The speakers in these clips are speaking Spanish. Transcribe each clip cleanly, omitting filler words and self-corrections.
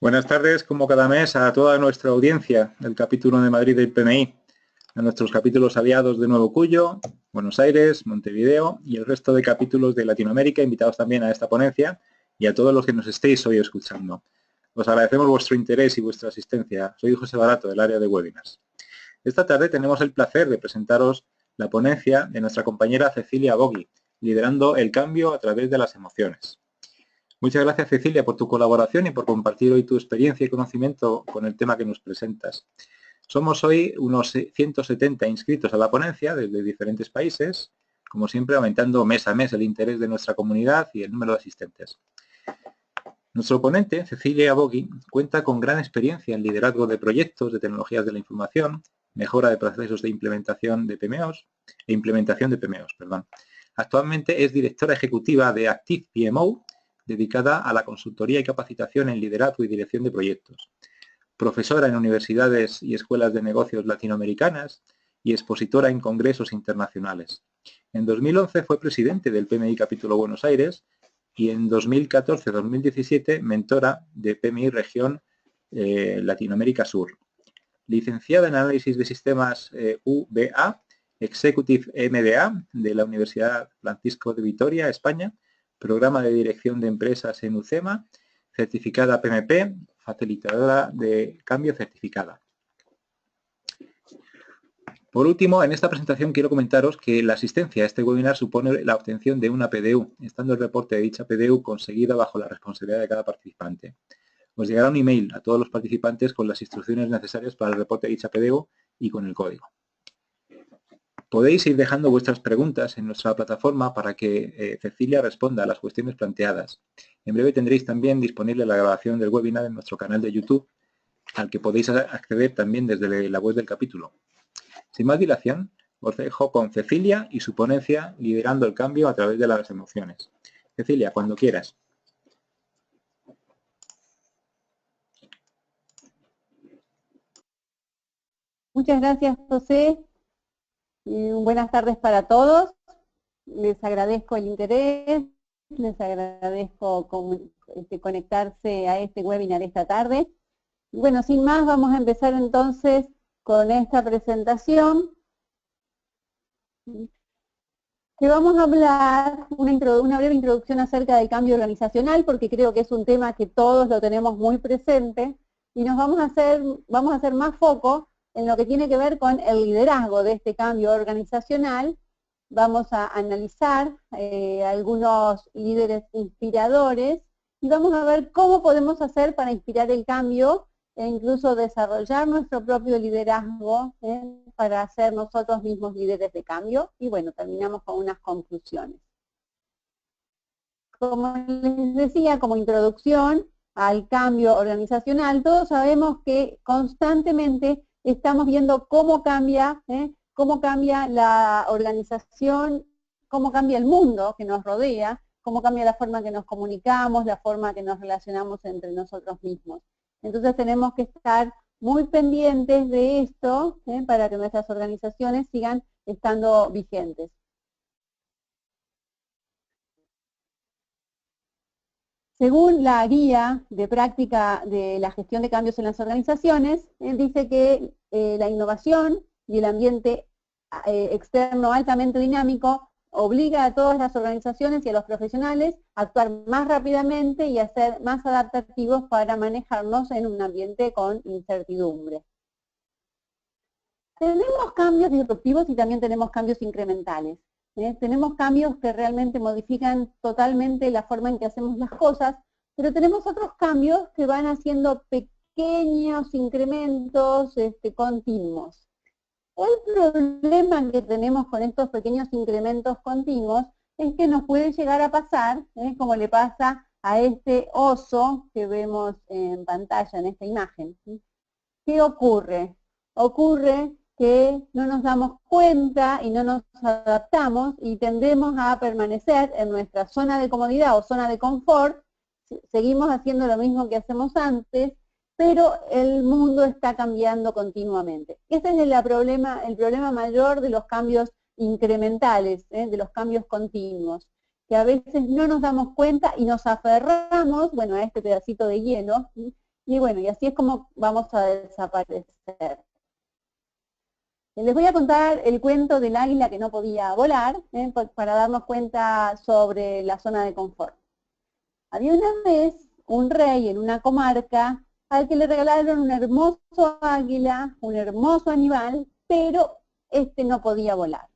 Buenas tardes, como cada mes, a toda nuestra audiencia del capítulo de Madrid del PMI, a nuestros capítulos aliados de Nuevo Cuyo, Buenos Aires, Montevideo y el resto de capítulos de Latinoamérica, invitados también a esta ponencia, y a todos los que nos estéis hoy escuchando. Os agradecemos vuestro interés y vuestra asistencia. Soy José Barato, del área de webinars. Esta tarde tenemos el placer de presentaros la ponencia de nuestra compañera Cecilia Bogui, liderando el cambio a través de las emociones. Muchas gracias, Cecilia, por tu colaboración y por compartir hoy tu experiencia y conocimiento con el tema que nos presentas. Somos hoy unos 170 inscritos a la ponencia desde diferentes países, como siempre aumentando mes a mes el interés de nuestra comunidad y el número de asistentes. Nuestro ponente, Cecilia Bogui, cuenta con gran experiencia en liderazgo de proyectos de tecnologías de la información, mejora de procesos de implementación de PMOs, Actualmente es directora ejecutiva de Active PMO, dedicada a la consultoría y capacitación en liderazgo y dirección de proyectos. Profesora en universidades y escuelas de negocios latinoamericanas y expositora en congresos internacionales. En 2011 fue presidente del PMI Capítulo Buenos Aires y en 2014-2017 mentora de PMI Región Latinoamérica Sur. Licenciada en Análisis de Sistemas UBA, Executive MBA de la Universidad Francisco de Vitoria, España, Programa de Dirección de Empresas en UCEMA, certificada PMP, facilitadora de cambio certificada. Por último, en esta presentación quiero comentaros que la asistencia a este webinar supone la obtención de una PDU, estando el reporte de dicha PDU conseguida bajo la responsabilidad de cada participante. Os llegará un email a todos los participantes con las instrucciones necesarias para el reporte de dicha PDU y con el código. Podéis ir dejando vuestras preguntas en nuestra plataforma para que Cecilia responda a las cuestiones planteadas. En breve tendréis también disponible la grabación del webinar en nuestro canal de YouTube, al que podéis acceder también desde la web del capítulo. Sin más dilación, os dejo con Cecilia y su ponencia Liderando el Cambio a través de las emociones. Cecilia, cuando quieras. Muchas gracias, José. Buenas tardes para todos. Les agradezco el interés, les agradezco conectarse a este webinar esta tarde. Bueno, sin más, vamos a empezar entonces con esta presentación, que vamos a hablar una breve introducción acerca del cambio organizacional, porque creo que es un tema que todos lo tenemos muy presente, y nos vamos a hacer más foco en lo que tiene que ver con el liderazgo de este cambio organizacional. Vamos a analizar algunos líderes inspiradores y vamos a ver cómo podemos hacer para inspirar el cambio e incluso desarrollar nuestro propio liderazgo para ser nosotros mismos líderes de cambio. Y bueno, terminamos con unas conclusiones. Como les decía, como introducción al cambio organizacional, todos sabemos que constantemente estamos viendo cómo cambia la organización, cómo cambia el mundo que nos rodea, cómo cambia la forma que nos comunicamos, la forma que nos relacionamos entre nosotros mismos. Entonces tenemos que estar muy pendientes de esto para que nuestras organizaciones sigan estando vigentes. Según la guía de práctica de la gestión de cambios en las organizaciones, dice que la innovación y el ambiente externo altamente dinámico obliga a todas las organizaciones y a los profesionales a actuar más rápidamente y a ser más adaptativos para manejarnos en un ambiente con incertidumbre. Tenemos cambios disruptivos y también tenemos cambios incrementales. Tenemos cambios que realmente modifican totalmente la forma en que hacemos las cosas, pero tenemos otros cambios que van haciendo pequeños incrementos continuos. El problema que tenemos con estos pequeños incrementos continuos es que nos puede llegar a pasar, como le pasa a este oso que vemos en pantalla, en esta imagen. ¿Qué ocurre? Ocurre que no nos damos cuenta y no nos adaptamos y tendemos a permanecer en nuestra zona de comodidad o zona de confort, seguimos haciendo lo mismo que hacemos antes, pero el mundo está cambiando continuamente. Ese es el problema mayor de los cambios incrementales, de los cambios continuos, que a veces no nos damos cuenta y nos aferramos, bueno, a este pedacito de hielo, Y bueno, y así es como vamos a desaparecer. Les voy a contar el cuento del águila que no podía volar, para darnos cuenta sobre la zona de confort. Había una vez un rey en una comarca al que le regalaron un hermoso águila, un hermoso animal, pero este no podía volar.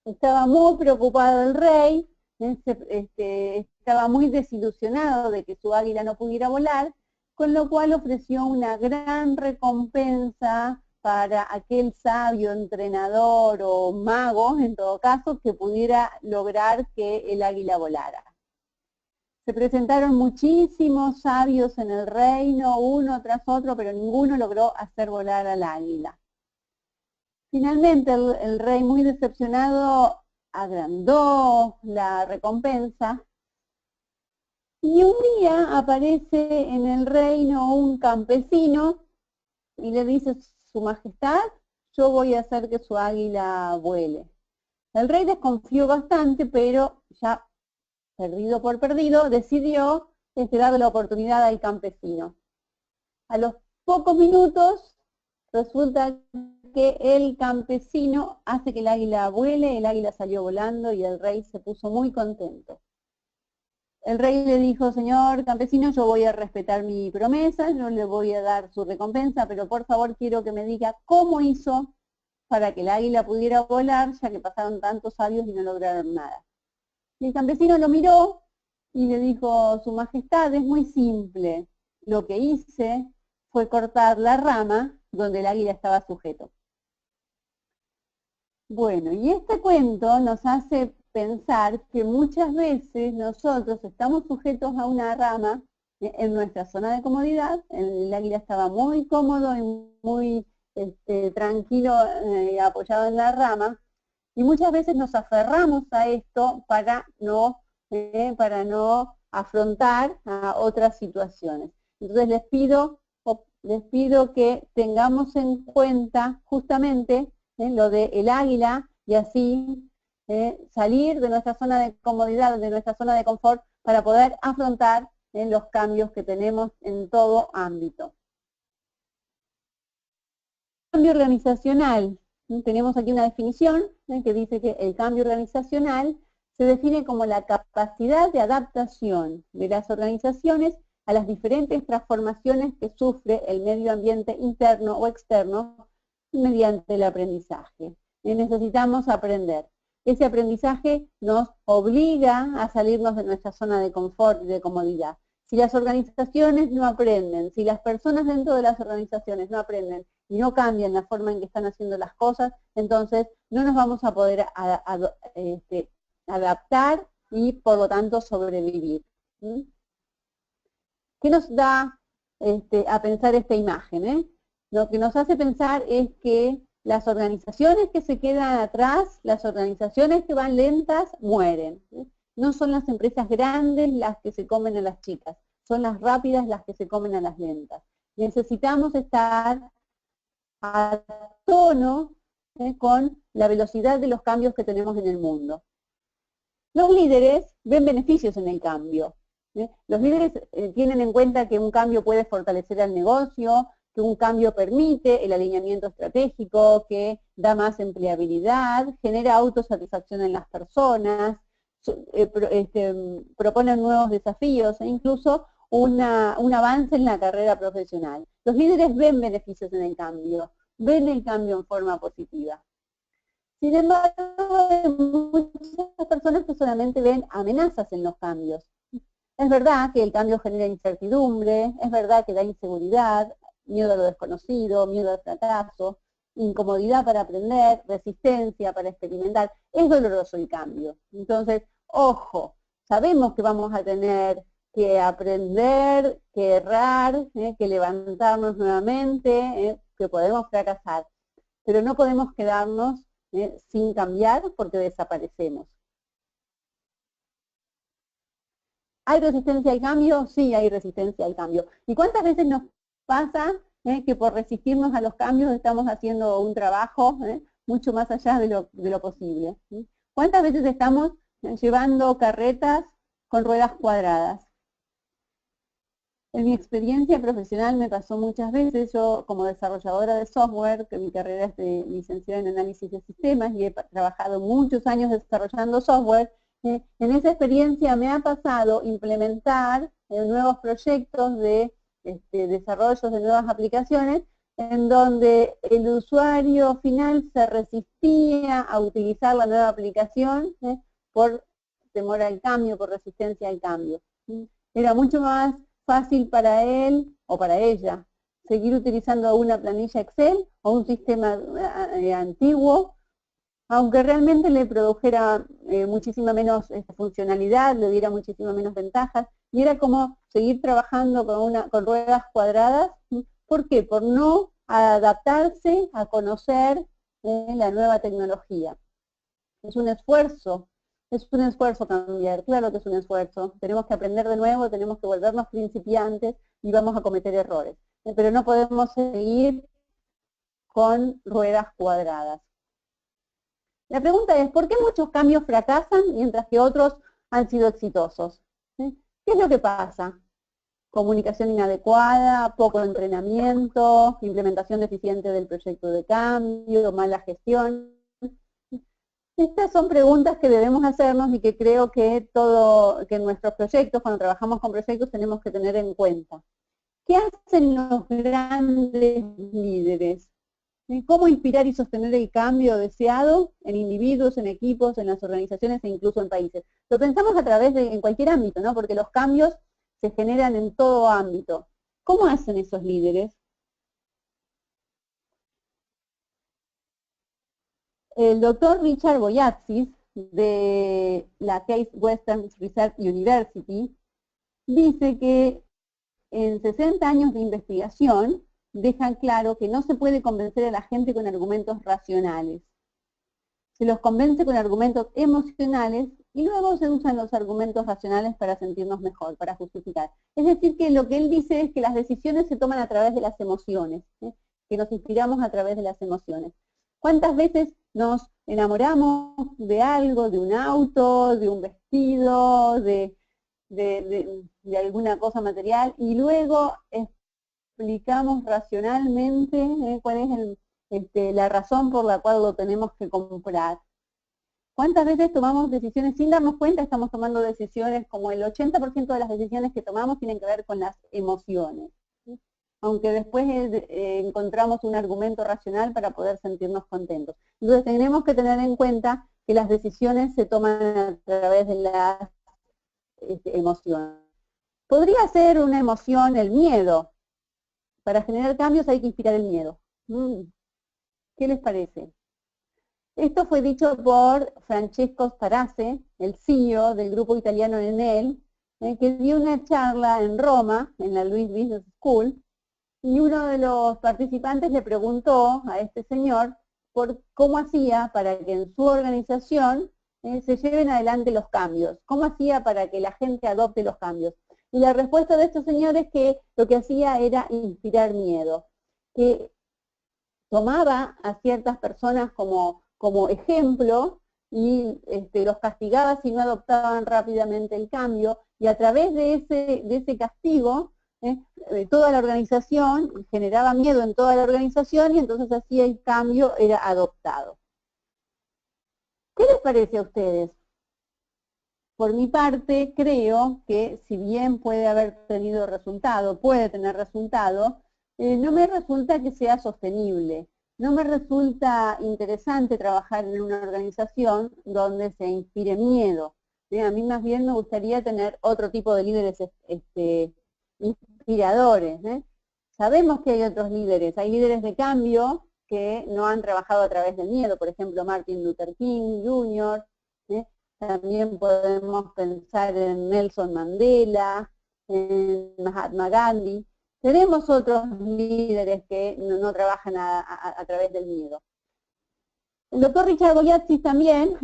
Estaba muy preocupado el rey, estaba muy desilusionado de que su águila no pudiera volar, con lo cual ofreció una gran recompensa para aquel sabio entrenador o mago, en todo caso, que pudiera lograr que el águila volara. Se presentaron muchísimos sabios en el reino, uno tras otro, pero ninguno logró hacer volar al águila. Finalmente el rey, muy decepcionado, agrandó la recompensa y un día aparece en el reino un campesino y le dice: Su Majestad, yo voy a hacer que su águila vuele. El rey desconfió bastante, pero ya perdido por perdido, decidió darle la oportunidad al campesino. A los pocos minutos resulta que el campesino hace que el águila vuele, el águila salió volando y el rey se puso muy contento. El rey le dijo: señor campesino, yo voy a respetar mi promesa, yo le voy a dar su recompensa, pero por favor quiero que me diga cómo hizo para que el águila pudiera volar, ya que pasaron tantos sabios y no lograron nada. Y el campesino lo miró y le dijo: Su Majestad, es muy simple, lo que hice fue cortar la rama donde el águila estaba sujeto. Bueno, y este cuento nos hace pensar que muchas veces nosotros estamos sujetos a una rama en nuestra zona de comodidad. El águila estaba muy cómodo y muy tranquilo, apoyado en la rama, y muchas veces nos aferramos a esto para no afrontar a otras situaciones. Entonces les pido que tengamos en cuenta justamente lo del águila y así salir de nuestra zona de comodidad, de nuestra zona de confort, para poder afrontar los cambios que tenemos en todo ámbito. Cambio organizacional. Tenemos aquí una definición que dice que el cambio organizacional se define como la capacidad de adaptación de las organizaciones a las diferentes transformaciones que sufre el medio ambiente interno o externo mediante el aprendizaje. Necesitamos aprender. Ese aprendizaje nos obliga a salirnos de nuestra zona de confort y de comodidad. Si las organizaciones no aprenden, si las personas dentro de las organizaciones no aprenden y no cambian la forma en que están haciendo las cosas, entonces no nos vamos a poder adaptar y por lo tanto sobrevivir. ¿Qué nos da a pensar esta imagen? Lo que nos hace pensar es que las organizaciones que se quedan atrás, las organizaciones que van lentas, mueren. No son las empresas grandes las que se comen a las chicas, son las rápidas las que se comen a las lentas. Necesitamos estar a tono con la velocidad de los cambios que tenemos en el mundo. Los líderes ven beneficios en el cambio. Los líderes tienen en cuenta que un cambio puede fortalecer al negocio, que un cambio permite el alineamiento estratégico, que da más empleabilidad, genera autosatisfacción en las personas, proponen nuevos desafíos e incluso un avance en la carrera profesional. Los líderes ven beneficios en el cambio, ven el cambio en forma positiva. Sin embargo, hay muchas personas que solamente ven amenazas en los cambios. Es verdad que el cambio genera incertidumbre, es verdad que da inseguridad, miedo a lo desconocido, miedo al fracaso, incomodidad para aprender, resistencia para experimentar. Es doloroso el cambio. Entonces, ojo, sabemos que vamos a tener que aprender, que errar, que levantarnos nuevamente, que podemos fracasar, pero no podemos quedarnos sin cambiar porque desaparecemos. ¿Hay resistencia al cambio? Sí, hay resistencia al cambio. ¿Y cuántas veces nos pasa que por resistirnos a los cambios estamos haciendo un trabajo mucho más allá de lo posible? ¿Cuántas veces estamos llevando carretas con ruedas cuadradas? En mi experiencia profesional me pasó muchas veces, yo como desarrolladora de software, que mi carrera es de licenciada en análisis de sistemas y he trabajado muchos años desarrollando software, en esa experiencia me ha pasado implementar nuevos proyectos de desarrollos de nuevas aplicaciones en donde el usuario final se resistía a utilizar la nueva aplicación por temor al cambio, por resistencia al cambio. Era mucho más fácil para él o para ella seguir utilizando una planilla Excel o un sistema antiguo, aunque realmente le produjera muchísima menos funcionalidad, le diera muchísima menos ventajas, y era como seguir trabajando con ruedas cuadradas. ¿Por qué? Por no adaptarse a conocer la nueva tecnología. Es un esfuerzo cambiar, claro que es un esfuerzo. Tenemos que aprender de nuevo, tenemos que volvernos principiantes y vamos a cometer errores. Pero no podemos seguir con ruedas cuadradas. La pregunta es, ¿por qué muchos cambios fracasan mientras que otros han sido exitosos? ¿Qué es lo que pasa? Comunicación inadecuada, poco entrenamiento, implementación deficiente del proyecto de cambio, mala gestión. Estas son preguntas que debemos hacernos y que creo que en nuestros proyectos, cuando trabajamos con proyectos, tenemos que tener en cuenta. ¿Qué hacen los grandes líderes? ¿Cómo inspirar y sostener el cambio deseado en individuos, en equipos, en las organizaciones e incluso en países? Lo pensamos a través en cualquier ámbito, ¿no? Porque los cambios se generan en todo ámbito. ¿Cómo hacen esos líderes? El doctor Richard Boyatzis, de la Case Western Reserve University, dice que en 60 años de investigación dejan claro que no se puede convencer a la gente con argumentos racionales. Se los convence con argumentos emocionales y luego se usan los argumentos racionales para sentirnos mejor, para justificar. Es decir, que lo que él dice es que las decisiones se toman a través de las emociones, que nos inspiramos a través de las emociones. ¿Cuántas veces nos enamoramos de algo, de un auto, de un vestido, de alguna cosa material, y luego explicamos racionalmente cuál es la razón por la cual lo tenemos que comprar? ¿Cuántas veces tomamos decisiones sin darnos cuenta? Estamos tomando decisiones, como el 80% de las decisiones que tomamos tienen que ver con las emociones, aunque después encontramos un argumento racional para poder sentirnos contentos. Entonces tenemos que tener en cuenta que las decisiones se toman a través de las emociones. Podría ser una emoción el miedo. Para generar cambios hay que inspirar el miedo. ¿Qué les parece? Esto fue dicho por Francesco Starace, el CEO del grupo italiano Enel, que dio una charla en Roma, en la Luis Business School, y uno de los participantes le preguntó a este señor por cómo hacía para que en su organización se lleven adelante los cambios, cómo hacía para que la gente adopte los cambios. Y la respuesta de estos señores es que lo que hacía era inspirar miedo, que tomaba a ciertas personas como ejemplo y los castigaba si no adoptaban rápidamente el cambio, y a través de ese castigo, toda la organización, generaba miedo en toda la organización, y entonces así el cambio era adoptado. ¿Qué les parece a ustedes? Por mi parte, creo que si bien puede haber tenido resultado, puede tener resultado, no me resulta que sea sostenible. No me resulta interesante trabajar en una organización donde se inspire miedo. A mí más bien me gustaría tener otro tipo de líderes inspiradores. Sabemos que hay otros líderes, hay líderes de cambio que no han trabajado a través del miedo, por ejemplo Martin Luther King Jr., también podemos pensar en Nelson Mandela, en Mahatma Gandhi. Tenemos otros líderes que no trabajan a través del miedo. El doctor Richard Boyatzis también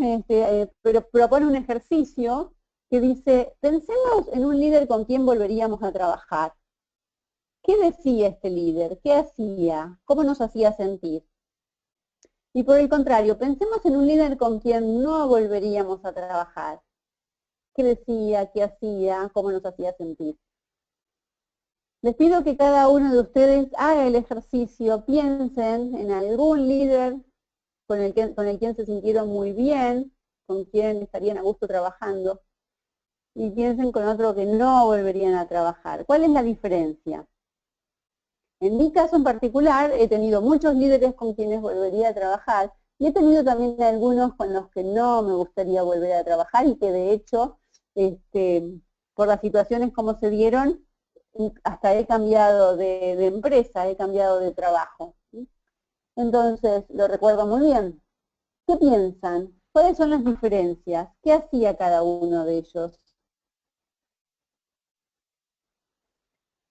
pero propone un ejercicio que dice, pensemos en un líder con quien volveríamos a trabajar. ¿Qué decía este líder? ¿Qué hacía? ¿Cómo nos hacía sentir? Y por el contrario, pensemos en un líder con quien no volveríamos a trabajar. ¿Qué decía? ¿Qué hacía? ¿Cómo nos hacía sentir? Les pido que cada uno de ustedes haga el ejercicio, piensen en algún líder con el quien se sintieron muy bien, con quien estarían a gusto trabajando, y piensen con otro que no volverían a trabajar. ¿Cuál es la diferencia? En mi caso en particular, he tenido muchos líderes con quienes volvería a trabajar, y he tenido también algunos con los que no me gustaría volver a trabajar, y que de hecho, por las situaciones como se dieron, hasta he cambiado de empresa, he cambiado de trabajo. Entonces, lo recuerdo muy bien. ¿Qué piensan? ¿Cuáles son las diferencias? ¿Qué hacía cada uno de ellos?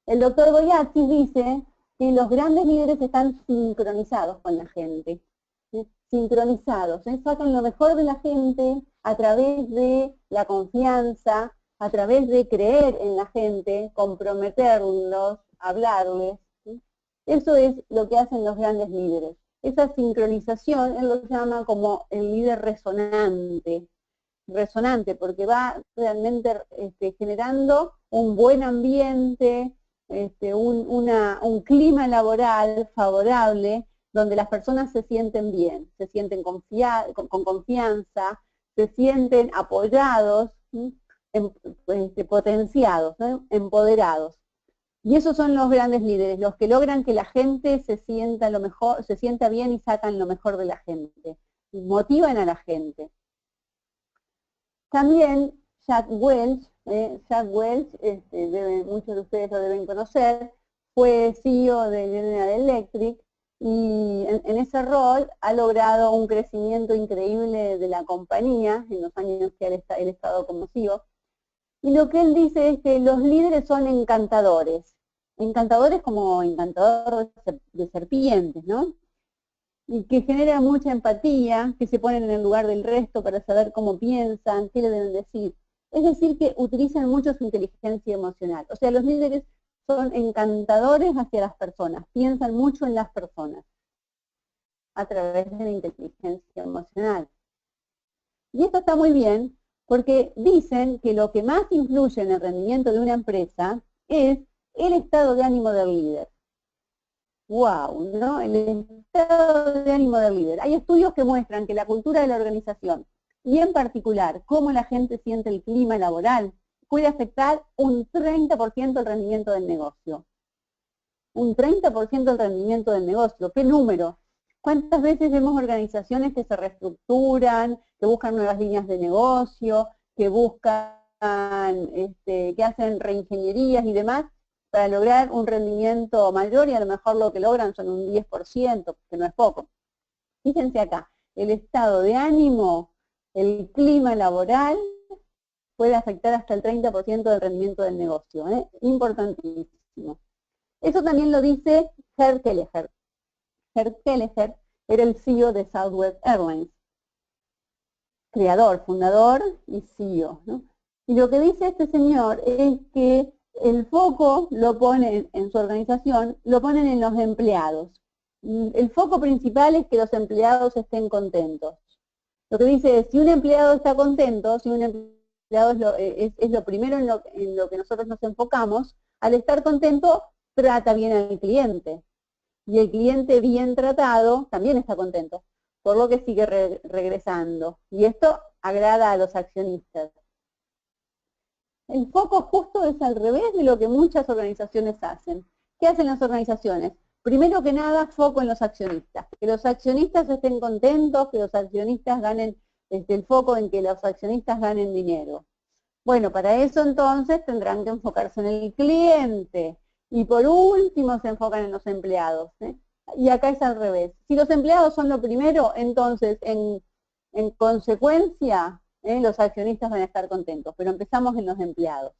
El doctor Boyazzi dice que los grandes líderes están sincronizados con la gente. ¿Sí? Sincronizados, sacan lo mejor de la gente a través de la confianza, a través de creer en la gente, comprometerlos, hablarles. ¿Sí? Eso es lo que hacen los grandes líderes. Esa sincronización, él lo llama como el líder resonante. Resonante, porque va realmente generando un buen ambiente, un clima laboral favorable, donde las personas se sienten bien, se sienten con confianza, se sienten apoyados, potenciados, ¿no? Empoderados. Y esos son los grandes líderes, los que logran que la gente se sienta bien y sacan lo mejor de la gente, motivan a la gente. También Jack Welch, muchos de ustedes lo deben conocer, fue CEO de General Electric, y en ese rol ha logrado un crecimiento increíble de la compañía en los años que él estado como CEO. Y lo que él dice es que los líderes son encantadores como encantador de serpientes, ¿no? Y que genera mucha empatía, que se ponen en el lugar del resto para saber cómo piensan, qué le deben decir. Es decir, que utilizan mucho su inteligencia emocional. O sea, los líderes son encantadores hacia las personas, piensan mucho en las personas a través de la inteligencia emocional. Y esto está muy bien, porque dicen que lo que más influye en el rendimiento de una empresa es el estado de ánimo del líder. ¡Wow! ¿No? El estado de ánimo del líder. Hay estudios que muestran que la cultura de la organización, y en particular cómo la gente siente el clima laboral, puede afectar un 30% el rendimiento del negocio. Un 30% el rendimiento del negocio. ¿Qué número? ¿Cuántas veces vemos organizaciones que se reestructuran, que buscan nuevas líneas de negocio, que buscan, que hacen reingenierías y demás, para lograr un rendimiento mayor, y a lo mejor lo que logran son un 10%, que no es poco? Fíjense acá, el estado de ánimo, el clima laboral, puede afectar hasta el 30% del rendimiento del negocio, ¿eh? Importantísimo. Eso también lo dice Herb Kelleher. Herb Kelleher era el CEO de Southwest Airlines, creador, fundador y CEO, ¿no? Y lo que dice este señor es que el foco lo ponen en su organización, lo ponen en los empleados. El foco principal es que los empleados estén contentos. Lo que dice es, si un empleado está contento, si un empleado es lo primero en lo que nosotros nos enfocamos, al estar contento, trata bien al cliente. Y el cliente bien tratado también está contento, por lo que sigue regresando. Y esto agrada a los accionistas. El foco justo es al revés de lo que muchas organizaciones hacen. ¿Qué hacen las organizaciones? Primero que nada, foco en los accionistas. Que los accionistas estén contentos, que los accionistas ganen, el foco en que los accionistas ganen dinero. Bueno, para eso entonces tendrán que enfocarse en el cliente. Y por último se enfocan en los empleados, ¿eh? Y acá es al revés. Si los empleados son lo primero, entonces en consecuencia, los accionistas van a estar contentos, pero empezamos en los empleados.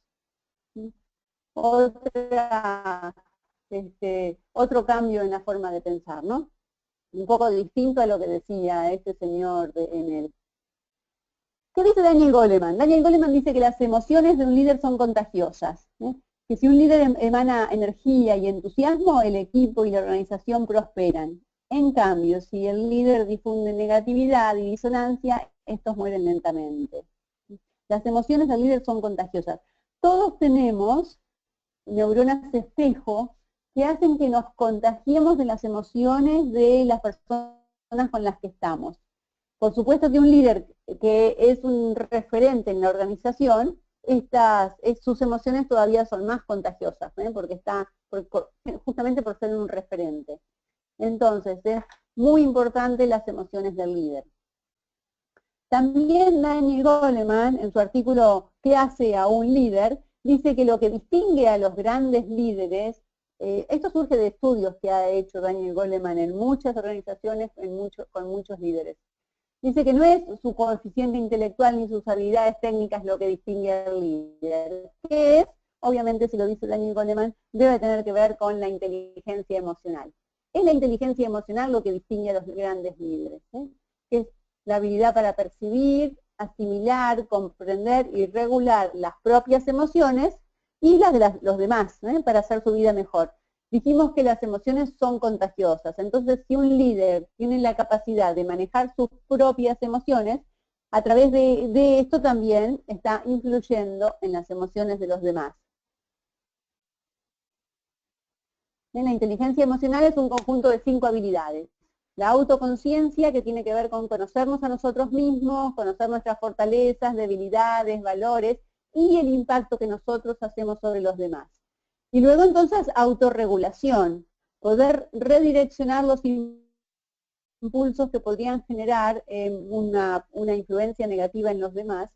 Otro cambio en la forma de pensar, ¿no? Un poco distinto a lo que decía este señor en el... ¿Qué dice Daniel Goleman? Daniel Goleman dice que las emociones de un líder son contagiosas, que si un líder emana energía y entusiasmo, el equipo y la organización prosperan. En cambio, si el líder difunde negatividad y disonancia, estos mueren lentamente. Las emociones del líder son contagiosas. Todos tenemos neuronas espejo que hacen que nos contagiemos de las emociones de las personas con las que estamos. Por supuesto que un líder que es un referente en la organización, sus emociones todavía son más contagiosas, porque está justamente por ser un referente. Entonces, es muy importante las emociones del líder. También Daniel Goleman, en su artículo ¿Qué hace a un líder?, dice que lo que distingue a los grandes líderes, esto surge de estudios que ha hecho Daniel Goleman en muchas organizaciones, con muchos líderes. Dice que no es su coeficiente intelectual ni sus habilidades técnicas lo que distingue al líder, que es, obviamente si lo dice Daniel Goleman, debe tener que ver con la inteligencia emocional. Es la inteligencia emocional lo que distingue a los grandes líderes, que es la habilidad para percibir, asimilar, comprender y regular las propias emociones y las de los demás, para hacer su vida mejor. Dijimos que las emociones son contagiosas, entonces si un líder tiene la capacidad de manejar sus propias emociones, a través de esto también está influyendo en las emociones de los demás. La inteligencia emocional es un conjunto de 5 habilidades. La autoconciencia, que tiene que ver con conocernos a nosotros mismos, conocer nuestras fortalezas, debilidades, valores, y el impacto que nosotros hacemos sobre los demás. Y luego entonces autorregulación, poder redireccionar los impulsos que podrían generar una influencia negativa en los demás,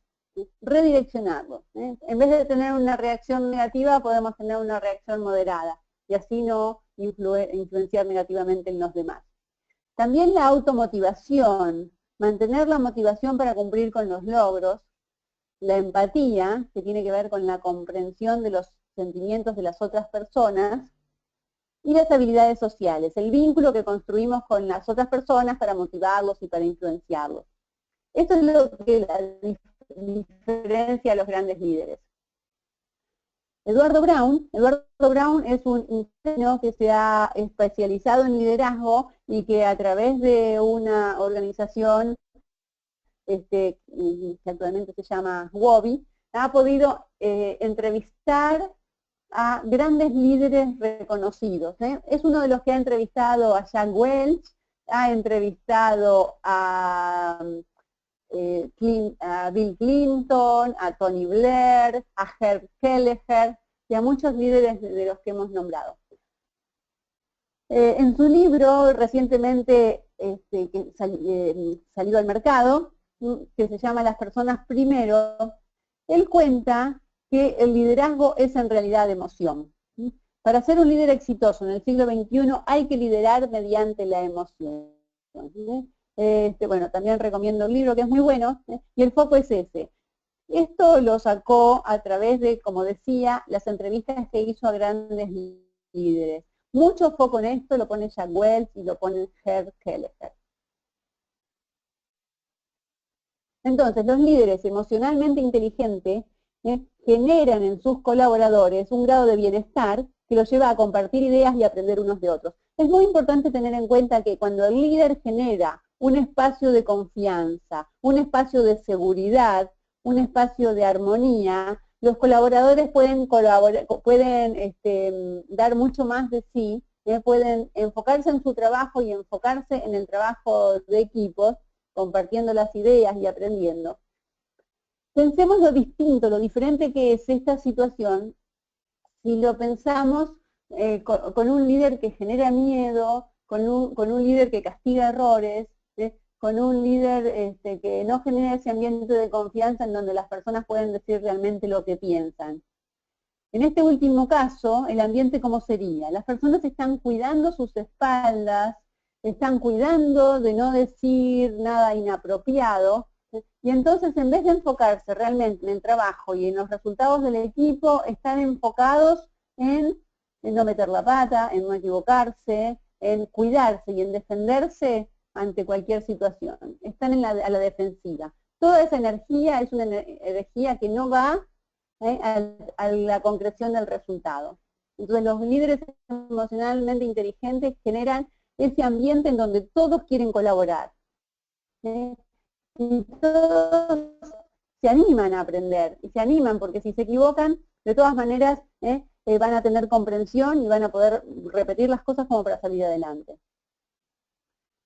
redireccionarlos. En vez de tener una reacción negativa, podemos tener una reacción moderada, y así no influenciar negativamente en los demás. También la automotivación, mantener la motivación para cumplir con los logros, la empatía, que tiene que ver con la comprensión de los sentimientos de las otras personas, y las habilidades sociales, el vínculo que construimos con las otras personas para motivarlos y para influenciarlos. Esto es lo que diferencia a los grandes líderes. Eduardo Brown es un ingeniero que se ha especializado en liderazgo y que a través de una organización que actualmente se llama WOBI, ha podido entrevistar a grandes líderes reconocidos. Es uno de los que ha entrevistado a Jack Welch, ha entrevistado a Bill Clinton, a Tony Blair, a Herb Kelleher y a muchos líderes de los que hemos nombrado. En su libro recientemente que salió al mercado, que se llama Las personas primero, él cuenta que el liderazgo es en realidad emoción. Para ser un líder exitoso en el siglo XXI hay que liderar mediante la emoción. Bueno, también recomiendo el libro que es muy bueno, y el foco es ese. Esto lo sacó a través de, como decía, las entrevistas que hizo a grandes líderes. Mucho foco en esto lo pone Jack Welch y lo pone Herb Kelleher. Entonces, los líderes emocionalmente inteligentes generan en sus colaboradores un grado de bienestar que los lleva a compartir ideas y aprender unos de otros. Es muy importante tener en cuenta que cuando el líder genera un espacio de confianza, un espacio de seguridad, un espacio de armonía, los colaboradores pueden dar mucho más de sí, pueden enfocarse en su trabajo y enfocarse en el trabajo de equipos, compartiendo las ideas y aprendiendo. Pensemos lo distinto, lo diferente que es esta situación si lo pensamos con un líder que genera miedo, con un líder que castiga errores, con un líder que no genera ese ambiente de confianza en donde las personas pueden decir realmente lo que piensan. En este último caso, el ambiente ¿cómo sería? Las personas están cuidando sus espaldas, están cuidando de no decir nada inapropiado, y entonces en vez de enfocarse realmente en el trabajo y en los resultados del equipo, están enfocados en no meter la pata, en no equivocarse, en cuidarse y en defenderse ante cualquier situación. Están a la defensiva. Toda esa energía es una energía que no va a la concreción del resultado. Entonces los líderes emocionalmente inteligentes generan ese ambiente en donde todos quieren colaborar. Y todos se animan a aprender, y se animan porque si se equivocan, de todas maneras, van a tener comprensión y van a poder repetir las cosas como para salir adelante.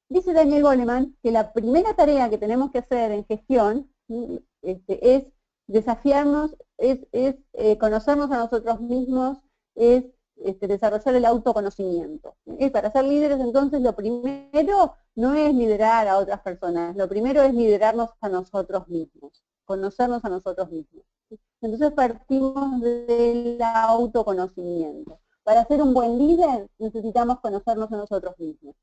Dice Daniel Goleman que la primera tarea que tenemos que hacer en gestión es desafiarnos, es conocernos a nosotros mismos, es desarrollar el autoconocimiento. Para ser líderes, entonces, lo primero no es liderar a otras personas, lo primero es liderarnos a nosotros mismos, conocernos a nosotros mismos. Entonces partimos del autoconocimiento. Para ser un buen líder necesitamos conocernos a nosotros mismos.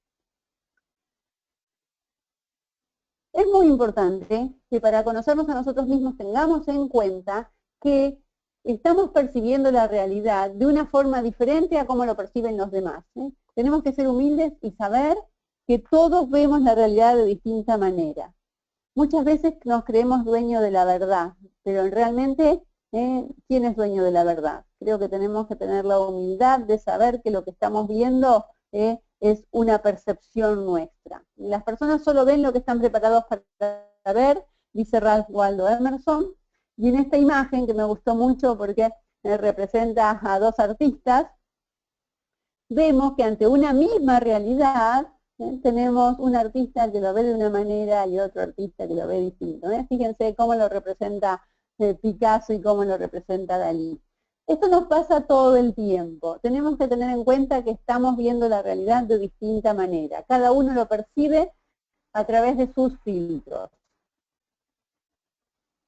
Es muy importante que para conocernos a nosotros mismos tengamos en cuenta que estamos percibiendo la realidad de una forma diferente a cómo lo perciben los demás. Tenemos que ser humildes y saber que todos vemos la realidad de distinta manera. Muchas veces nos creemos dueños de la verdad, pero realmente, ¿quién es dueño de la verdad? Creo que tenemos que tener la humildad de saber que lo que estamos viendo es una percepción nuestra. Las personas solo ven lo que están preparados para ver, dice Ralph Waldo Emerson, y en esta imagen, que me gustó mucho porque representa a dos artistas, vemos que ante una misma realidad, tenemos un artista que lo ve de una manera y otro artista que lo ve distinto. Fíjense cómo lo representa Picasso y cómo lo representa Dalí. Esto nos pasa todo el tiempo. Tenemos que tener en cuenta que estamos viendo la realidad de distinta manera. Cada uno lo percibe a través de sus filtros.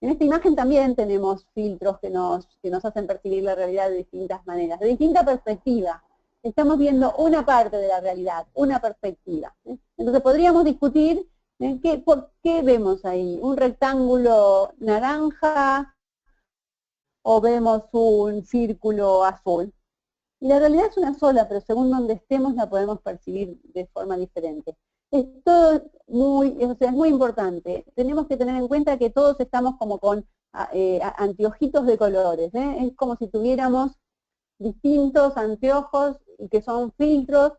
En esta imagen también tenemos filtros que nos hacen percibir la realidad de distintas maneras, de distinta perspectiva. Estamos viendo una parte de la realidad, una perspectiva. Entonces podríamos discutir por qué vemos ahí un rectángulo naranja o vemos un círculo azul. Y la realidad es una sola, pero según donde estemos la podemos percibir de forma diferente. Esto es muy importante. Tenemos que tener en cuenta que todos estamos como con anteojitos de colores. Es como si tuviéramos distintos anteojos y que son filtros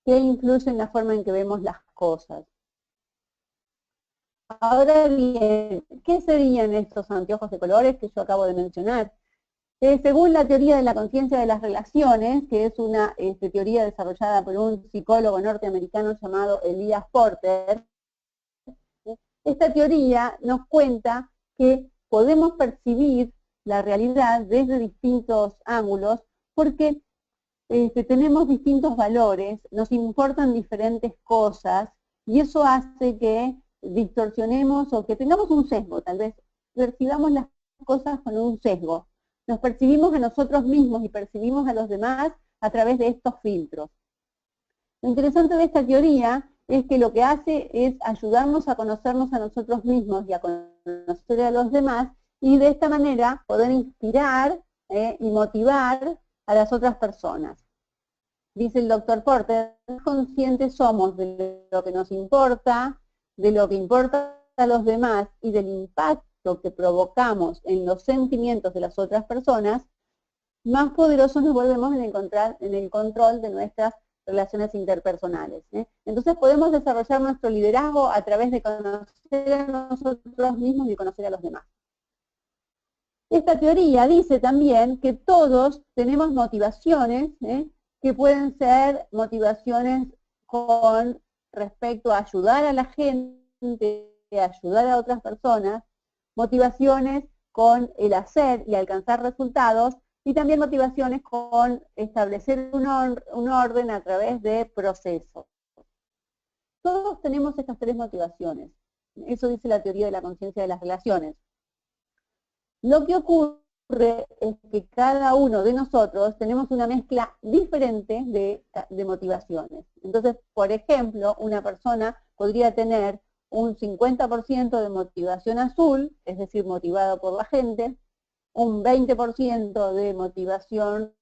que influyen en la forma en que vemos las cosas. Ahora bien, ¿qué serían estos anteojos de colores que yo acabo de mencionar? Según la teoría de la conciencia de las relaciones, que es una teoría desarrollada por un psicólogo norteamericano llamado Elias Porter, esta teoría nos cuenta que podemos percibir la realidad desde distintos ángulos porque tenemos distintos valores, nos importan diferentes cosas y eso hace que distorsionemos o que tengamos un sesgo, tal vez percibamos las cosas con un sesgo. Nos percibimos a nosotros mismos y percibimos a los demás a través de estos filtros. Lo interesante de esta teoría es que lo que hace es ayudarnos a conocernos a nosotros mismos y a conocer a los demás y de esta manera poder inspirar y motivar a las otras personas. Dice el doctor Porter, conscientes somos de lo que nos importa, de lo que importa a los demás y del impacto que provocamos en los sentimientos de las otras personas, más poderosos nos volvemos en el control de nuestras relaciones interpersonales. Entonces podemos desarrollar nuestro liderazgo a través de conocer a nosotros mismos y conocer a los demás. Esta teoría dice también que todos tenemos motivaciones, que pueden ser motivaciones con respecto a ayudar a la gente, ayudar a otras personas, motivaciones con el hacer y alcanzar resultados, y también motivaciones con establecer un orden a través de procesos. Todos tenemos estas tres motivaciones. Eso dice la teoría de la conciencia de las relaciones. Lo que ocurre es que cada uno de nosotros tenemos una mezcla diferente de motivaciones. Entonces, por ejemplo, una persona podría tener un 50% de motivación azul, es decir, motivado por la gente, un 20% de motivación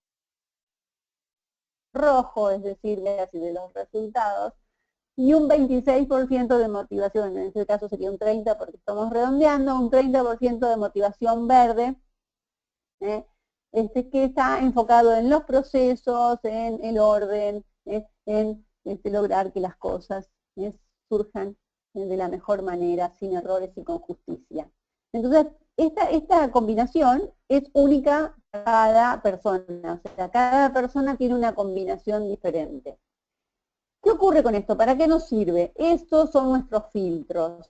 rojo, es decir, de los resultados, y un 26% de motivación, en este caso sería un 30% porque estamos redondeando, un 30% de motivación verde, que está enfocado en los procesos, en el orden, en lograr que las cosas surjan de la mejor manera, sin errores y con justicia. Entonces, esta combinación es única cada persona. O sea, cada persona tiene una combinación diferente. ¿Qué ocurre con esto? ¿Para qué nos sirve? Estos son nuestros filtros.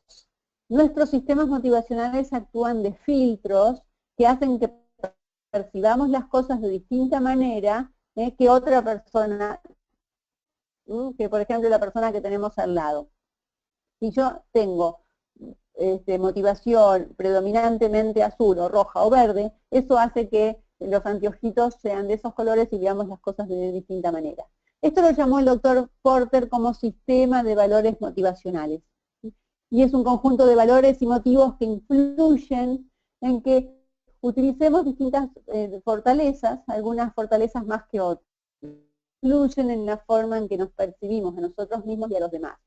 Nuestros sistemas motivacionales actúan de filtros que hacen que percibamos las cosas de distinta manera que otra persona, que por ejemplo la persona que tenemos al lado. Si yo tengo motivación predominantemente azul o roja o verde, eso hace que los anteojitos sean de esos colores y veamos las cosas de distinta manera. Esto lo llamó el doctor Porter como sistema de valores motivacionales. Y es un conjunto de valores y motivos que influyen en que utilicemos distintas fortalezas, algunas fortalezas más que otras. Influyen en la forma en que nos percibimos a nosotros mismos y a los demás.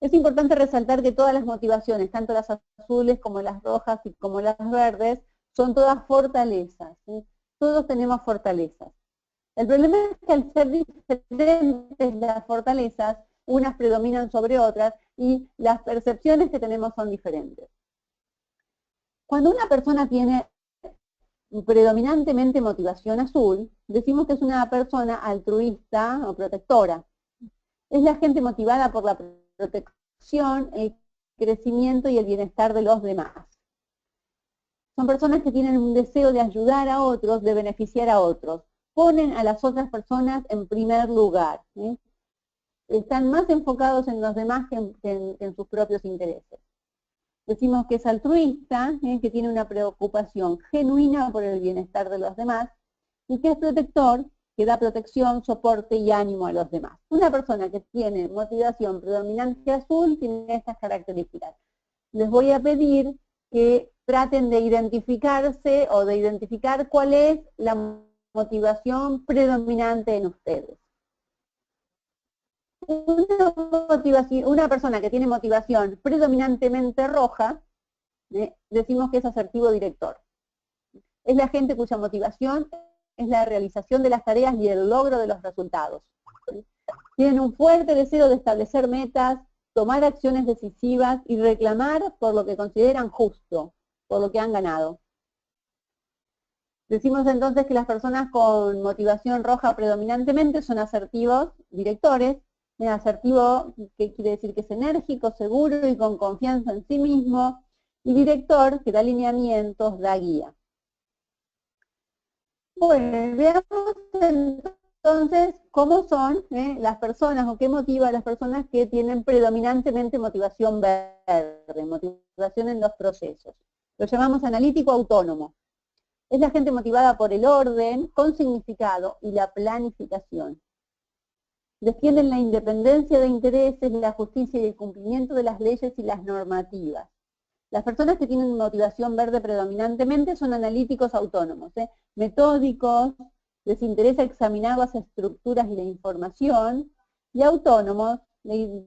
Es importante resaltar que todas las motivaciones, tanto las azules como las rojas y como las verdes, son todas fortalezas, ¿sí? Todos tenemos fortalezas. El problema es que al ser diferentes las fortalezas, unas predominan sobre otras y las percepciones que tenemos son diferentes. Cuando una persona tiene predominantemente motivación azul, decimos que es una persona altruista o protectora. Es la gente motivada por la protección, el crecimiento y el bienestar de los demás. Son personas que tienen un deseo de ayudar a otros, de beneficiar a otros. Ponen a las otras personas en primer lugar. Están más enfocados en los demás que en sus propios intereses. Decimos que es altruista, que tiene una preocupación genuina por el bienestar de los demás, y que es protector, que da protección, soporte y ánimo a los demás. Una persona que tiene motivación predominante azul tiene estas características. Les voy a pedir que traten de identificarse o de identificar cuál es la motivación predominante en ustedes. Una persona que tiene motivación predominantemente roja, decimos que es asertivo director. Es la gente cuya motivación es la realización de las tareas y el logro de los resultados. Tienen un fuerte deseo de establecer metas, tomar acciones decisivas y reclamar por lo que consideran justo, por lo que han ganado. Decimos entonces que las personas con motivación roja predominantemente son asertivos directores. Asertivo, que quiere decir que es enérgico, seguro y con confianza en sí mismo, y director, que da lineamientos, da guía. Bueno, veamos entonces cómo son las personas, o qué motiva a las personas que tienen predominantemente motivación verde, motivación en los procesos. Lo llamamos analítico autónomo. Es la gente motivada por el orden, con significado y la planificación. Defienden la independencia de intereses, la justicia y el cumplimiento de las leyes y las normativas. Las personas que tienen motivación verde predominantemente son analíticos autónomos, metódicos, les interesa examinar las estructuras y la información, y autónomos, los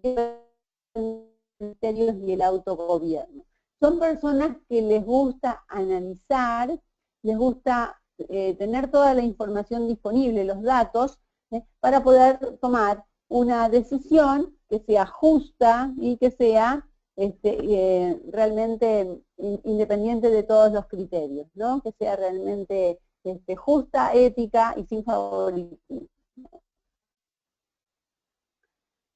criterios y el autogobierno. Son personas que les gusta analizar, les gusta tener toda la información disponible, los datos, para poder tomar una decisión que sea justa y que sea realmente independiente de todos los criterios, ¿no? Que sea realmente justa, ética y sin favoritismo.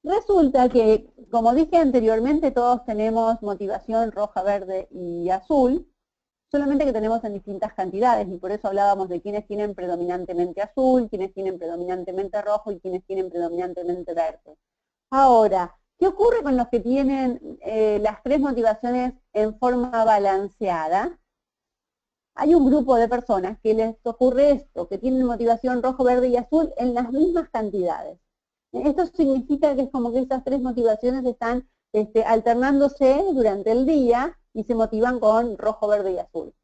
Resulta que, como dije anteriormente, todos tenemos motivación roja, verde y azul, solamente que tenemos en distintas cantidades, y por eso hablábamos de quienes tienen predominantemente azul, quienes tienen predominantemente rojo y quienes tienen predominantemente verde. Ahora, ¿qué ocurre con los que tienen las tres motivaciones en forma balanceada? Hay un grupo de personas que les ocurre esto, que tienen motivación rojo, verde y azul en las mismas cantidades. Esto significa que es como que esas tres motivaciones están alternándose durante el día y se motivan con rojo, verde y azul.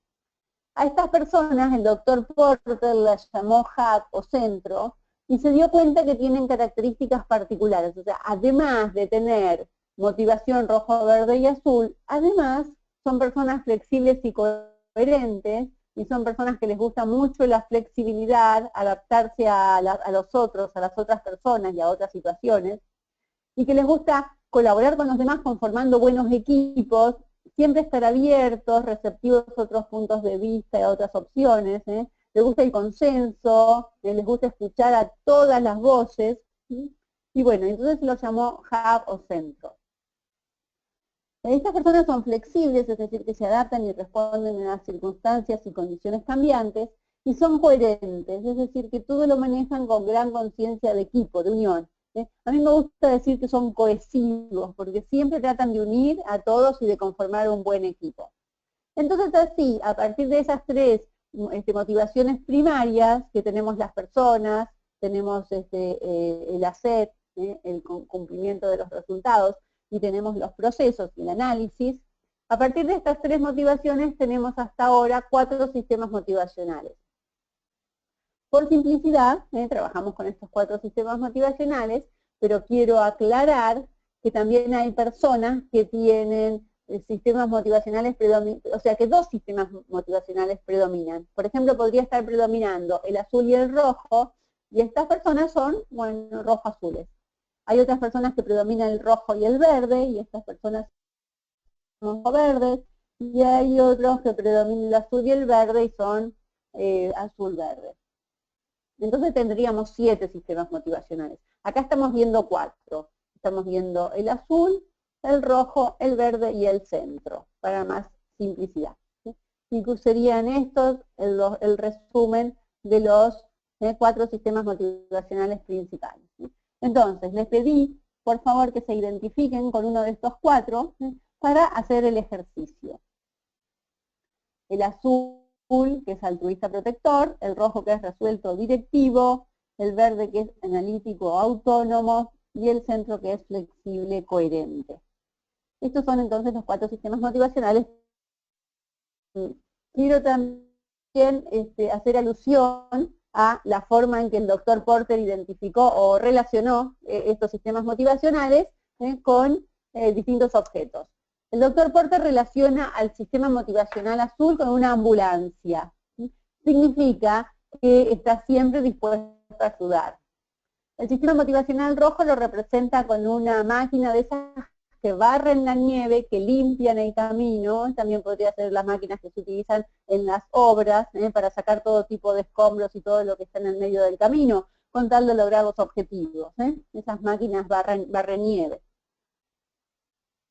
A estas personas el doctor Porter las llamó hub o centro y se dio cuenta que tienen características particulares. O sea, además de tener motivación rojo, verde y azul, además son personas flexibles y coherentes y son personas que les gusta mucho la flexibilidad, adaptarse a los otros, a las otras personas y a otras situaciones, y que les gusta colaborar con los demás conformando buenos equipos, siempre estar abiertos, receptivos a otros puntos de vista y a otras opciones, les gusta el consenso, les gusta escuchar a todas las voces, y bueno, entonces lo llamó hub o centro. Estas personas son flexibles, es decir, que se adaptan y responden a las circunstancias y condiciones cambiantes, y son coherentes, es decir, que todo lo manejan con gran conciencia de equipo, de unión. A mí me gusta decir que son cohesivos, porque siempre tratan de unir a todos y de conformar un buen equipo. Entonces así, a partir de esas tres motivaciones primarias que tenemos las personas, tenemos el hacer, el cumplimiento de los resultados, y tenemos los procesos y el análisis, a partir de estas tres motivaciones tenemos hasta ahora 4 sistemas motivacionales. Por simplicidad, trabajamos con estos 4 sistemas motivacionales, pero quiero aclarar que también hay personas que tienen sistemas motivacionales predominantes, o sea que 2 sistemas motivacionales predominan. Por ejemplo, podría estar predominando el azul y el rojo, y estas personas son, bueno, rojo-azules. Hay otras personas que predominan el rojo y el verde, y estas personas son rojo-verdes, y hay otros que predominan el azul y el verde, y son azul-verde. Entonces tendríamos 7 sistemas motivacionales. Acá estamos viendo 4. Estamos viendo el azul, el rojo, el verde y el centro, para más simplicidad. Y serían estos el resumen de los 4 sistemas motivacionales principales. Entonces, les pedí, por favor, que se identifiquen con uno de estos 4 para hacer el ejercicio. El azul, que es altruista protector, el rojo, que es resuelto directivo, el verde, que es analítico autónomo, y el centro, que es flexible coherente. Estos son entonces los 4 sistemas motivacionales. Quiero también hacer alusión a la forma en que el doctor Porter identificó o relacionó estos sistemas motivacionales con distintos objetos. El doctor Porter relaciona al sistema motivacional azul con una ambulancia. Significa que está siempre dispuesto a ayudar. El sistema motivacional rojo lo representa con una máquina de esas que barren la nieve, que limpian el camino. También podría ser las máquinas que se utilizan en las obras para sacar todo tipo de escombros y todo lo que está en el medio del camino, con tal de lograr los objetivos. Esas máquinas barren nieve.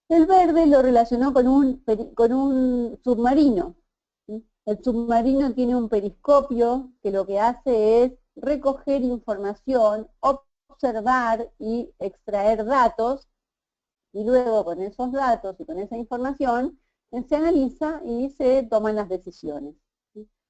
El verde lo relacionó con un submarino. El submarino tiene un periscopio que lo que hace es recoger información, observar y extraer datos, y luego con esos datos y con esa información se analiza y se toman las decisiones.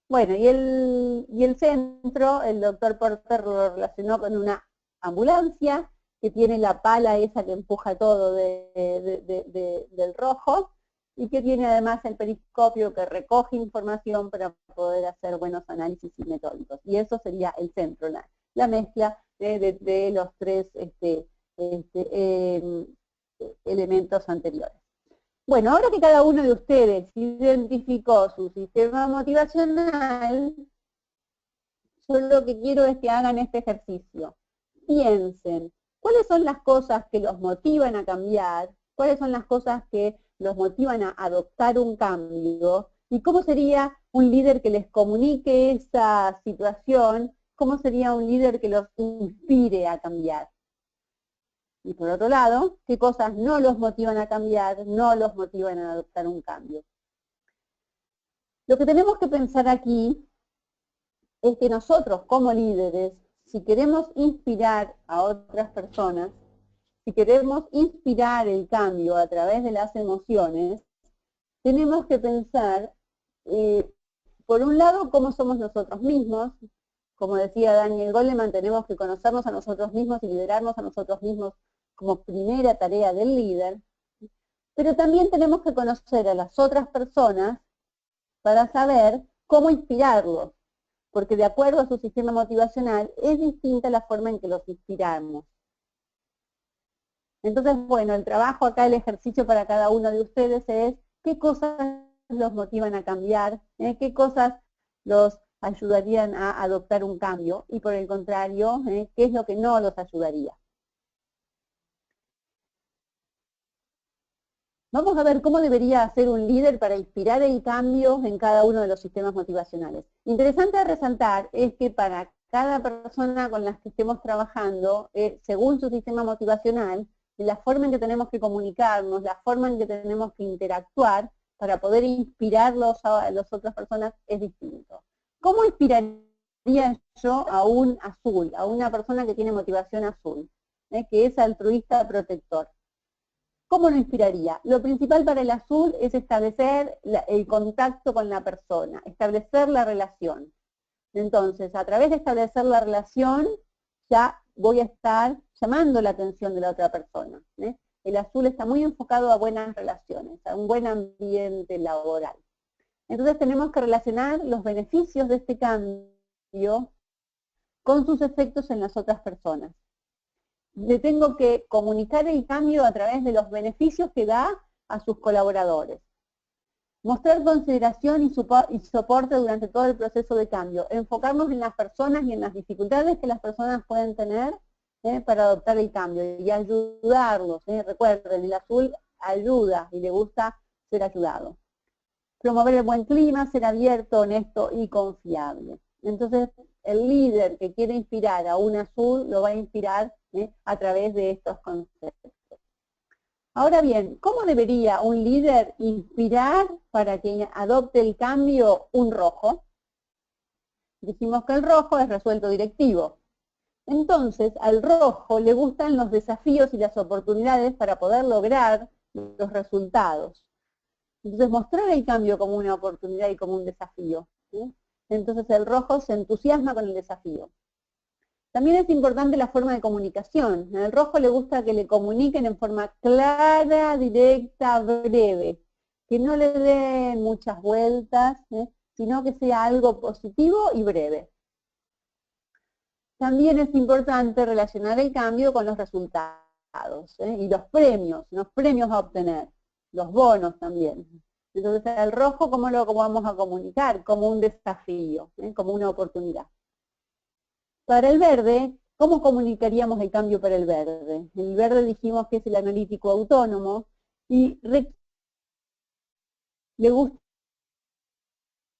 Bueno, y el centro, el doctor Porter lo relacionó con una ambulancia que tiene la pala esa que empuja todo del rojo, y que tiene además el periscopio que recoge información para poder hacer buenos análisis y metódicos. Y eso sería el centro, la mezcla de los 3 elementos anteriores. Bueno, ahora que cada uno de ustedes identificó su sistema motivacional, yo lo que quiero es que hagan este ejercicio. Piensen, ¿cuáles son las cosas que los motivan a cambiar? ¿Cuáles son las cosas que los motivan a adoptar un cambio? ¿Y cómo sería un líder que les comunique esa situación? ¿Cómo sería un líder que los inspire a cambiar? Y por otro lado, ¿qué cosas no los motivan a cambiar, no los motivan a adoptar un cambio? Lo que tenemos que pensar aquí es que nosotros como líderes, si queremos inspirar a otras personas, si queremos inspirar el cambio a través de las emociones, tenemos que pensar, por un lado, cómo somos nosotros mismos. Como decía Daniel Goleman, tenemos que conocernos a nosotros mismos y liderarnos a nosotros mismos como primera tarea del líder, pero también tenemos que conocer a las otras personas para saber cómo inspirarlos, porque de acuerdo a su sistema motivacional es distinta la forma en que los inspiramos. Entonces, bueno, el trabajo acá, el ejercicio para cada uno de ustedes es qué cosas los motivan a cambiar, qué cosas los ayudarían a adoptar un cambio, y por el contrario, qué es lo que no los ayudaría. Vamos a ver cómo debería ser un líder para inspirar el cambio en cada uno de los sistemas motivacionales. Interesante a resaltar es que para cada persona con la que estemos trabajando, según su sistema motivacional, la forma en que tenemos que comunicarnos, la forma en que tenemos que interactuar para poder inspirarlos a las otras personas es distinto. ¿Cómo inspiraría yo a un azul, a una persona que tiene motivación azul, que es altruista protector? ¿Cómo lo inspiraría? Lo principal para el azul es establecer el contacto con la persona, establecer la relación. Entonces, a través de establecer la relación, ya voy a estar llamando la atención de la otra persona. El azul está muy enfocado a buenas relaciones, a un buen ambiente laboral. Entonces tenemos que relacionar los beneficios de este cambio con sus efectos en las otras personas. Le tengo que comunicar el cambio a través de los beneficios que da a sus colaboradores. Mostrar consideración y soporte durante todo el proceso de cambio. Enfocarnos en las personas y en las dificultades que las personas pueden tener para adoptar el cambio y ayudarlos. Recuerden, el azul ayuda y le gusta ser ayudado. Promover el buen clima, ser abierto, honesto y confiable. Entonces, el líder que quiere inspirar a un azul lo va a inspirar a través de estos conceptos. Ahora bien, ¿cómo debería un líder inspirar para que adopte el cambio un rojo? Dijimos que el rojo es resuelto directivo. Entonces, al rojo le gustan los desafíos y las oportunidades para poder lograr los resultados. Entonces, mostrar el cambio como una oportunidad y como un desafío. Entonces, el rojo se entusiasma con el desafío. También es importante la forma de comunicación. Al rojo le gusta que le comuniquen en forma clara, directa, breve. Que no le den muchas vueltas, sino que sea algo positivo y breve. También es importante relacionar el cambio con los resultados y los premios a obtener, los bonos también. Entonces al rojo, ¿cómo lo vamos a comunicar? Como un desafío, como una oportunidad. Para el verde, ¿cómo comunicaríamos el cambio para el verde? El verde dijimos que es el analítico autónomo y le gustan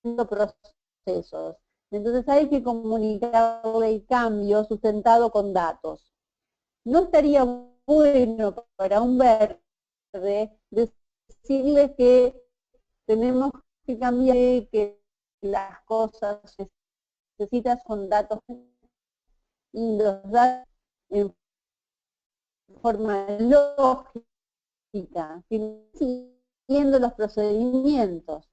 los procesos. Entonces hay que comunicarle el cambio sustentado con datos. No estaría bueno para un verde decirle que tenemos que cambiar, que las cosas necesitas con datos y los datos en forma lógica, siguiendo los procedimientos.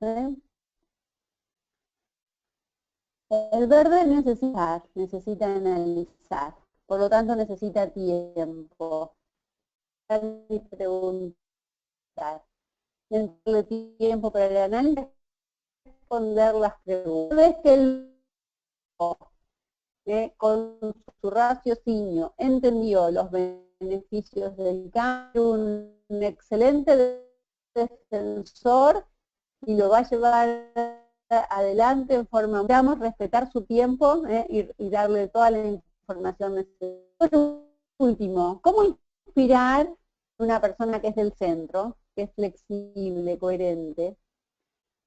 El verde necesita analizar, por lo tanto necesita tiempo. Y preguntar. Darle tiempo para el análisis, responder las preguntas. Una vez que el con su raciocinio entendió los beneficios del cambio, un excelente defensor y lo va a llevar adelante en forma, vamos a respetar su tiempo y darle toda la información necesaria. Por último, ¿cómo inspirar a una persona que es del centro, que es flexible, coherente?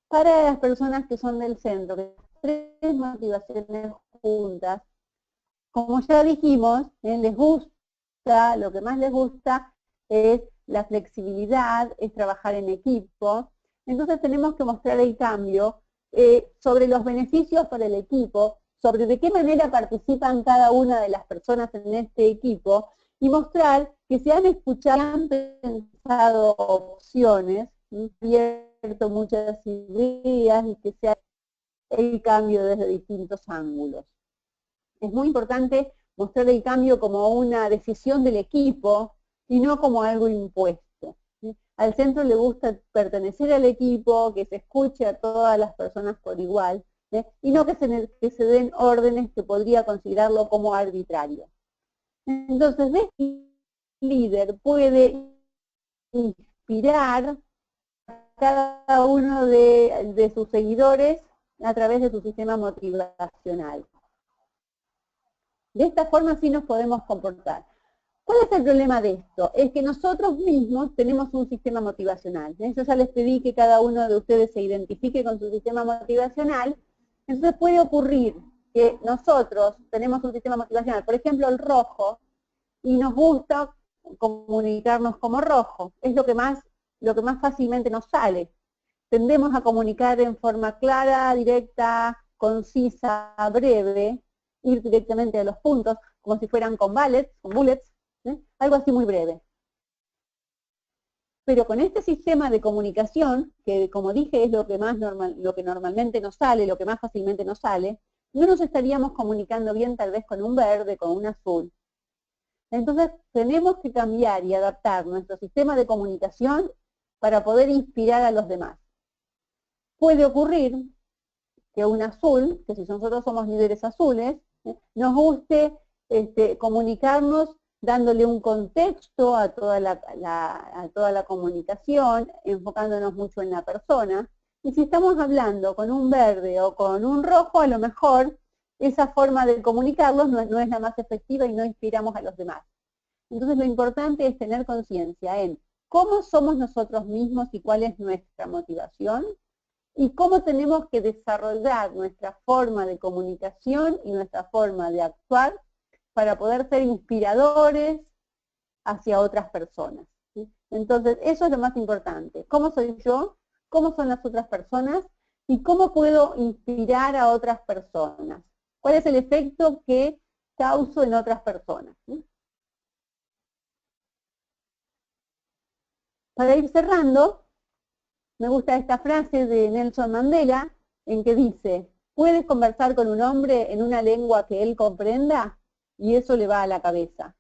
Para las personas que son del centro, que tres motivaciones juntas, como ya dijimos, les gusta, lo que más les gusta es la flexibilidad, es trabajar en equipo. Entonces tenemos que mostrar el cambio sobre los beneficios para el equipo, sobre de qué manera participan cada una de las personas en este equipo y mostrar que se han escuchado, han pensado opciones, abierto muchas ideas y que se ha el cambio desde distintos ángulos. Es muy importante mostrar el cambio como una decisión del equipo y no como algo impuesto. Al centro le gusta pertenecer al equipo, que se escuche a todas las personas por igual, y no que se den órdenes que podría considerarlo como arbitrario. Entonces, este líder puede inspirar a cada uno de sus seguidores a través de su sistema motivacional. De esta forma sí nos podemos comportar. ¿Cuál es el problema de esto? Es que nosotros mismos tenemos un sistema motivacional. Yo ya les pedí que cada uno de ustedes se identifique con su sistema motivacional. Entonces puede ocurrir que nosotros tenemos un sistema motivacional, por ejemplo el rojo, y nos gusta comunicarnos como rojo. Es lo que más fácilmente nos sale. Tendemos a comunicar en forma clara, directa, concisa, breve, ir directamente a los puntos, como si fueran con bullets, algo así muy breve. Pero con este sistema de comunicación, que como dije es lo que normalmente nos sale, lo que más fácilmente nos sale, no nos estaríamos comunicando bien tal vez con un verde, con un azul. Entonces tenemos que cambiar y adaptar nuestro sistema de comunicación para poder inspirar a los demás. Puede ocurrir que un azul, que si nosotros somos líderes azules, nos guste comunicarnos dándole un contexto a toda la comunicación, enfocándonos mucho en la persona. Y si estamos hablando con un verde o con un rojo, a lo mejor esa forma de comunicarlos no es la más efectiva y no inspiramos a los demás. Entonces lo importante es tener conciencia en cómo somos nosotros mismos y cuál es nuestra motivación, y cómo tenemos que desarrollar nuestra forma de comunicación y nuestra forma de actuar para poder ser inspiradores hacia otras personas. ¿Sí? Entonces, eso es lo más importante. ¿Cómo soy yo? ¿Cómo son las otras personas? ¿Y cómo puedo inspirar a otras personas? ¿Cuál es el efecto que causo en otras personas? ¿Sí? Para ir cerrando, me gusta esta frase de Nelson Mandela, en que dice, puedes conversar con un hombre en una lengua que él comprenda, y eso le va a la cabeza.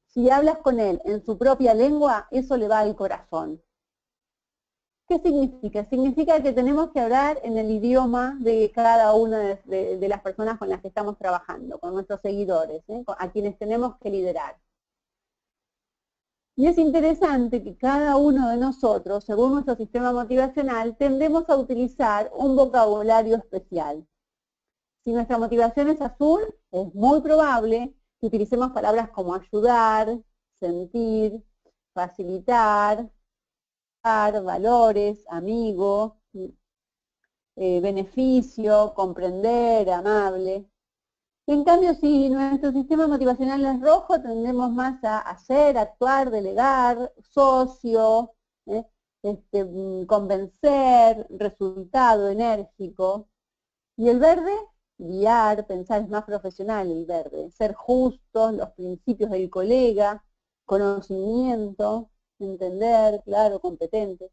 Si hablas con él en su propia lengua, eso le va al corazón. ¿Qué significa? Significa que tenemos que hablar en el idioma de cada una de las personas con las que estamos trabajando, con nuestros seguidores, a quienes tenemos que liderar. Y es interesante que cada uno de nosotros, según nuestro sistema motivacional, tendemos a utilizar un vocabulario especial. Si nuestra motivación es azul, es muy probable que utilicemos palabras como ayudar, sentir, facilitar, valores, amigo, beneficio, comprender, amable. En cambio, si nuestro sistema motivacional es rojo, tendemos más a hacer, actuar, delegar, socio, convencer, resultado, enérgico. Y el verde, guiar, pensar, es más profesional el verde. Ser justos, los principios del colega, conocimiento, entender, claro, competente.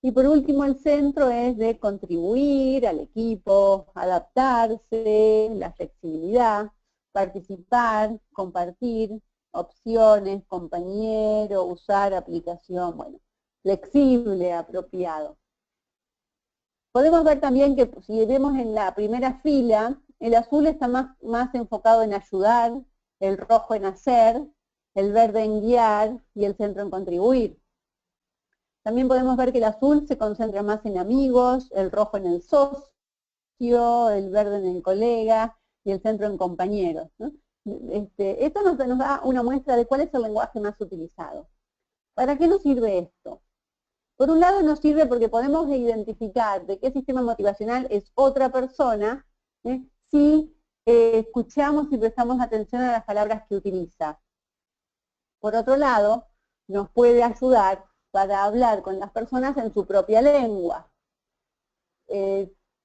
Y por último, el centro es de contribuir al equipo, adaptarse, la flexibilidad, participar, compartir, opciones, compañero, usar aplicación, bueno, flexible, apropiado. Podemos ver también que si vemos en la primera fila, el azul está más enfocado en ayudar, el rojo en hacer, el verde en guiar y el centro en contribuir. También podemos ver que el azul se concentra más en amigos, el rojo en el socio, el verde en el colega y el centro en compañeros, ¿no? Esto nos da una muestra de cuál es el lenguaje más utilizado. ¿Para qué nos sirve esto? Por un lado nos sirve porque podemos identificar de qué sistema motivacional es otra persona, si escuchamos y prestamos atención a las palabras que utiliza. Por otro lado, nos puede ayudar para hablar con las personas en su propia lengua.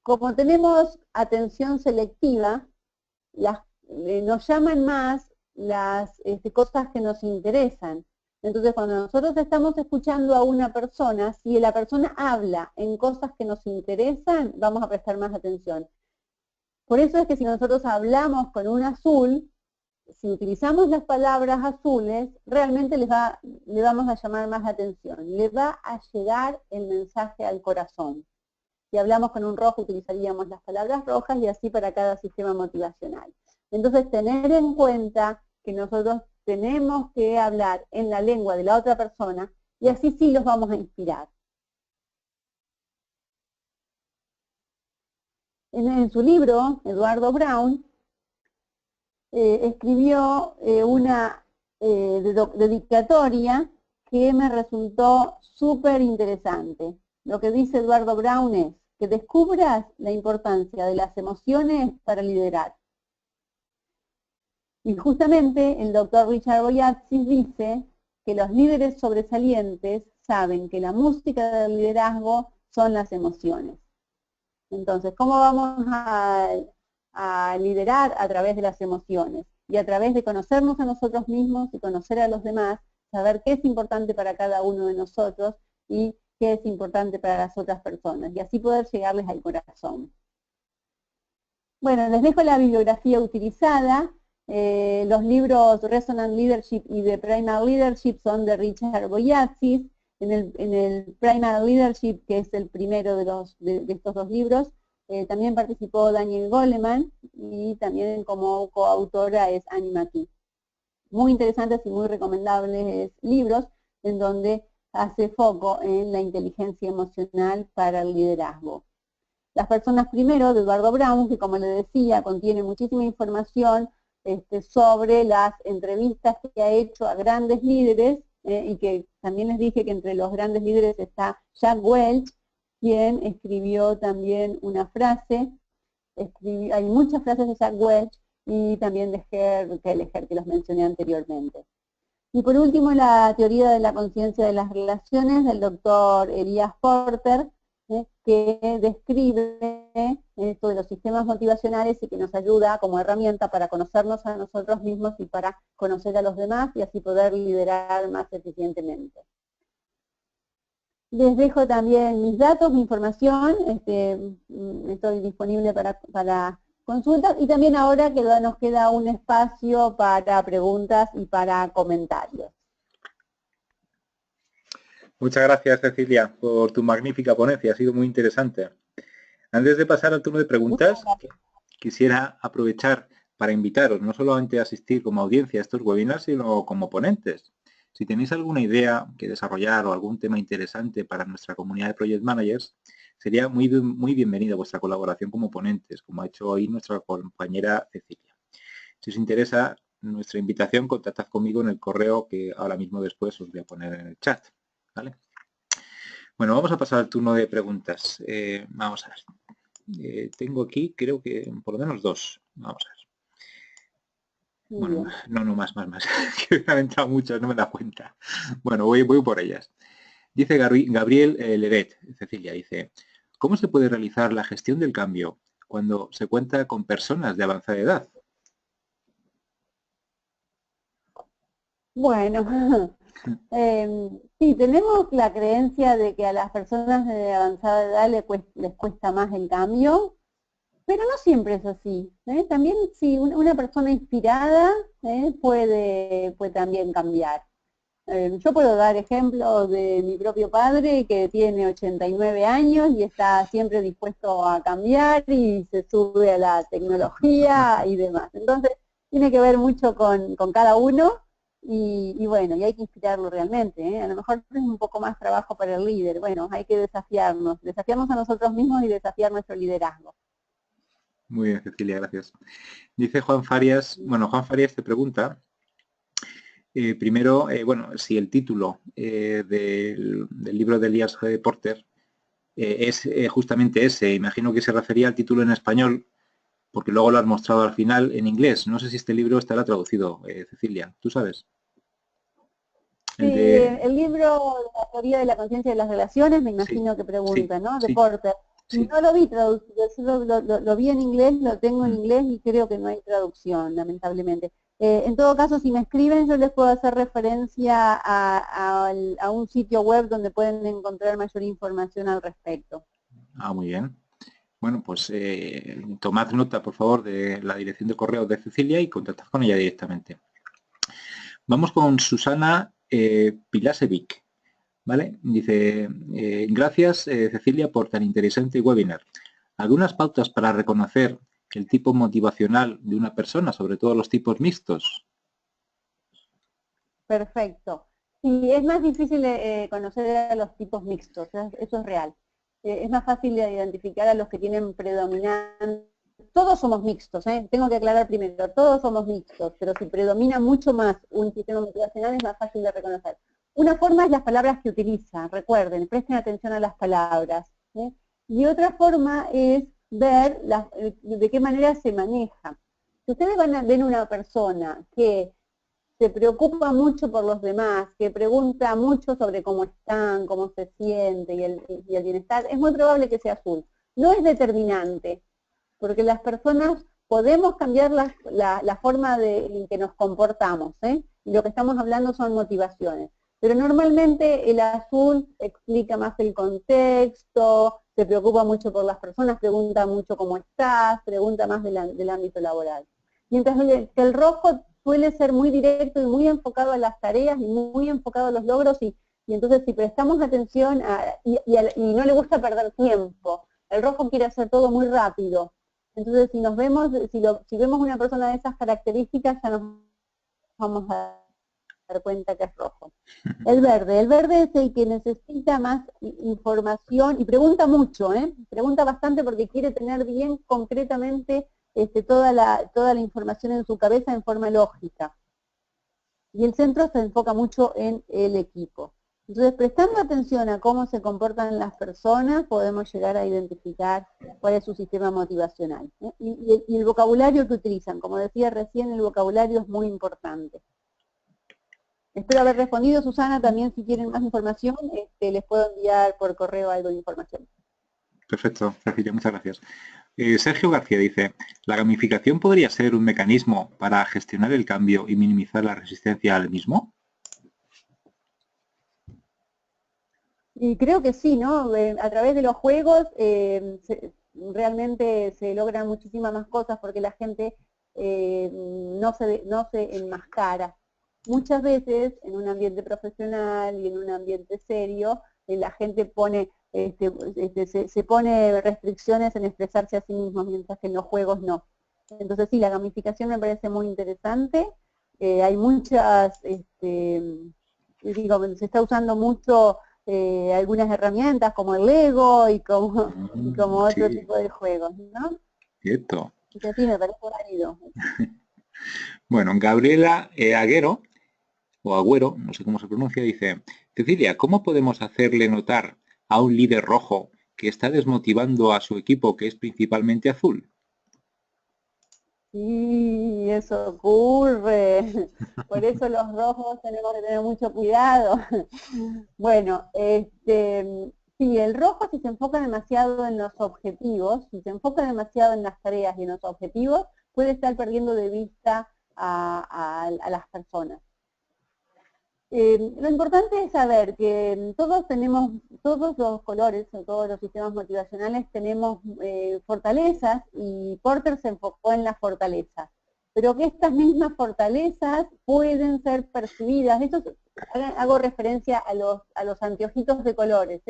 Como tenemos atención selectiva, nos llaman más las cosas que nos interesan. Entonces, cuando nosotros estamos escuchando a una persona, si la persona habla en cosas que nos interesan, vamos a prestar más atención. Por eso es que si nosotros hablamos con un azul, si utilizamos las palabras azules, realmente le vamos a llamar más la atención. Le va a llegar el mensaje al corazón. Si hablamos con un rojo, utilizaríamos las palabras rojas y así para cada sistema motivacional. Entonces, tener en cuenta que nosotros tenemos que hablar en la lengua de la otra persona y así sí los vamos a inspirar. En su libro, Eduardo Brown escribió una dedicatoria que me resultó súper interesante. Lo que dice Eduardo Brown es que descubras la importancia de las emociones para liderar. Y justamente el doctor Richard Boyatzis dice que los líderes sobresalientes saben que la música del liderazgo son las emociones. Entonces, ¿cómo vamos a liderar? A través de las emociones y a través de conocernos a nosotros mismos y conocer a los demás, saber qué es importante para cada uno de nosotros y qué es importante para las otras personas, y así poder llegarles al corazón. Bueno, les dejo la bibliografía utilizada. Los libros Resonant Leadership y The Primal Leadership son de Richard Boyatzis. En el Primal Leadership, que es el primero de estos dos libros, también participó Daniel Goleman, y también como coautora es Annie McKee. Muy interesantes y muy recomendables libros en donde hace foco en la inteligencia emocional para el liderazgo. Las personas primero, de Eduardo Brown, que como le decía, contiene muchísima información sobre las entrevistas que ha hecho a grandes líderes, y que también les dije que entre los grandes líderes está Jack Welch, quien escribió también una frase, hay muchas frases de Jack Welch, y también de Gerd Kelleher, que los mencioné anteriormente. Y por último, la teoría de la conciencia de las relaciones del doctor Elias Porter, que describe esto de los sistemas motivacionales y que nos ayuda como herramienta para conocernos a nosotros mismos y para conocer a los demás y así poder liderar más eficientemente. Les dejo también mis datos, mi información, estoy disponible para consultas, y también ahora que nos queda un espacio para preguntas y para comentarios. Muchas gracias, Cecilia, por tu magnífica ponencia, ha sido muy interesante. Antes de pasar al turno de preguntas, quisiera aprovechar para invitaros no solamente a asistir como audiencia a estos webinars, sino como ponentes. Si tenéis alguna idea que desarrollar o algún tema interesante para nuestra comunidad de Project Managers, sería muy bienvenida vuestra colaboración como ponentes, como ha hecho hoy nuestra compañera Cecilia. Si os interesa nuestra invitación, contactad conmigo en el correo que ahora mismo después os voy a poner en el chat. ¿Vale? Bueno, vamos a pasar al turno de preguntas. Vamos a ver. Tengo aquí, creo que por lo menos dos. Vamos a ver. Bueno, no, más. Que me han entrado muchas, no me da cuenta. Bueno, voy por ellas. Dice Gabriel Leret, Cecilia, dice, ¿cómo se puede realizar la gestión del cambio cuando se cuenta con personas de avanzada edad? Bueno, sí, tenemos la creencia de que a las personas de avanzada edad les cuesta más el cambio, pero no siempre es así. También si una persona inspirada puede también cambiar. Yo puedo dar ejemplos de mi propio padre, que tiene 89 años y está siempre dispuesto a cambiar y se sube a la tecnología y demás. Entonces, tiene que ver mucho con cada uno. Y bueno, y hay que inspirarlo realmente, A lo mejor es un poco más trabajo para el líder. Bueno, hay que desafiarnos a nosotros mismos y desafiar nuestro liderazgo. Muy bien, Cecilia, gracias. Dice Juan Farias, Juan Farias te pregunta, primero, si el título del libro de Elias G. Porter es justamente ese, imagino que se refería al título en español, porque luego lo has mostrado al final en inglés. No sé si este libro estará traducido, Cecilia, ¿tú sabes? El libro La teoría de la conciencia de las relaciones, me imagino que pregunta, ¿no? De Porter. Sí. No lo vi traducido, lo vi en inglés, lo tengo en inglés y creo que no hay traducción, lamentablemente. En todo caso, si me escriben, yo les puedo hacer referencia a un sitio web donde pueden encontrar mayor información al respecto. Ah, muy bien. Bueno, pues tomad nota, por favor, de la dirección de correo de Cecilia y contactad con ella directamente. Vamos con Susana Pilasevic, ¿vale? Dice, gracias, Cecilia, por tan interesante webinar. ¿Algunas pautas para reconocer el tipo motivacional de una persona, sobre todo los tipos mixtos? Perfecto. Sí, es más difícil conocer a los tipos mixtos, eso es real. Es más fácil de identificar a los que tienen predominante todos somos mixtos, tengo que aclarar primero, todos somos mixtos, pero si predomina mucho más un sistema motivacional es más fácil de reconocer. Una forma es las palabras que utiliza, recuerden, presten atención a las palabras. Y otra forma es ver de qué manera se maneja. Si ustedes ven una persona que se preocupa mucho por los demás, que pregunta mucho sobre cómo están, cómo se siente y el bienestar, es muy probable que sea azul. No es determinante, porque las personas podemos cambiar la forma en que nos comportamos, y lo que estamos hablando son motivaciones. Pero normalmente el azul explica más el contexto, se preocupa mucho por las personas, pregunta mucho cómo estás, pregunta más del ámbito laboral. Mientras que el rojo suele ser muy directo y muy enfocado a las tareas y muy enfocado a los logros, y entonces si prestamos atención y no le gusta perder tiempo, el rojo quiere hacer todo muy rápido. Entonces si vemos una persona de esas características, ya nos vamos a dar cuenta que es rojo. El verde es el que necesita más información y pregunta mucho, pregunta bastante porque quiere tener bien concretamente toda la información en su cabeza en forma lógica. Y el centro se enfoca mucho en el equipo. Entonces, prestando atención a cómo se comportan las personas, podemos llegar a identificar cuál es su sistema motivacional. Y el vocabulario que utilizan, como decía recién, el vocabulario es muy importante. Espero haber respondido, Susana. También si quieren más información, les puedo enviar por correo algo de información. Perfecto, Cecilia, muchas gracias. Sergio García dice, ¿la gamificación podría ser un mecanismo para gestionar el cambio y minimizar la resistencia al mismo? Y creo que sí, ¿no? A través de los juegos realmente se logran muchísimas más cosas porque la gente no se enmascara. Muchas veces en un ambiente profesional y en un ambiente serio, la gente pone, se pone restricciones en expresarse a sí mismos, mientras que en los juegos no. Entonces sí, la gamificación me parece muy interesante. Hay muchas, se está usando mucho algunas herramientas como el Lego y como otro tipo de juegos, ¿no? Cierto. Y que sí, me parece válido. Bueno, Gabriela Agüero, o Agüero, no sé cómo se pronuncia, dice, Cecilia, ¿cómo podemos hacerle notar a un líder rojo que está desmotivando a su equipo que es principalmente azul? Sí, eso ocurre. Por eso los rojos tenemos que tener mucho cuidado. Bueno, sí, el rojo si se enfoca demasiado en los objetivos, si se enfoca demasiado en las tareas y en los objetivos, puede estar perdiendo de vista a las personas. Lo importante es saber que todos los colores, o todos los sistemas motivacionales tenemos fortalezas, y Porter se enfocó en las fortalezas, pero que estas mismas fortalezas pueden ser percibidas. Esto hago referencia a los anteojitos de colores,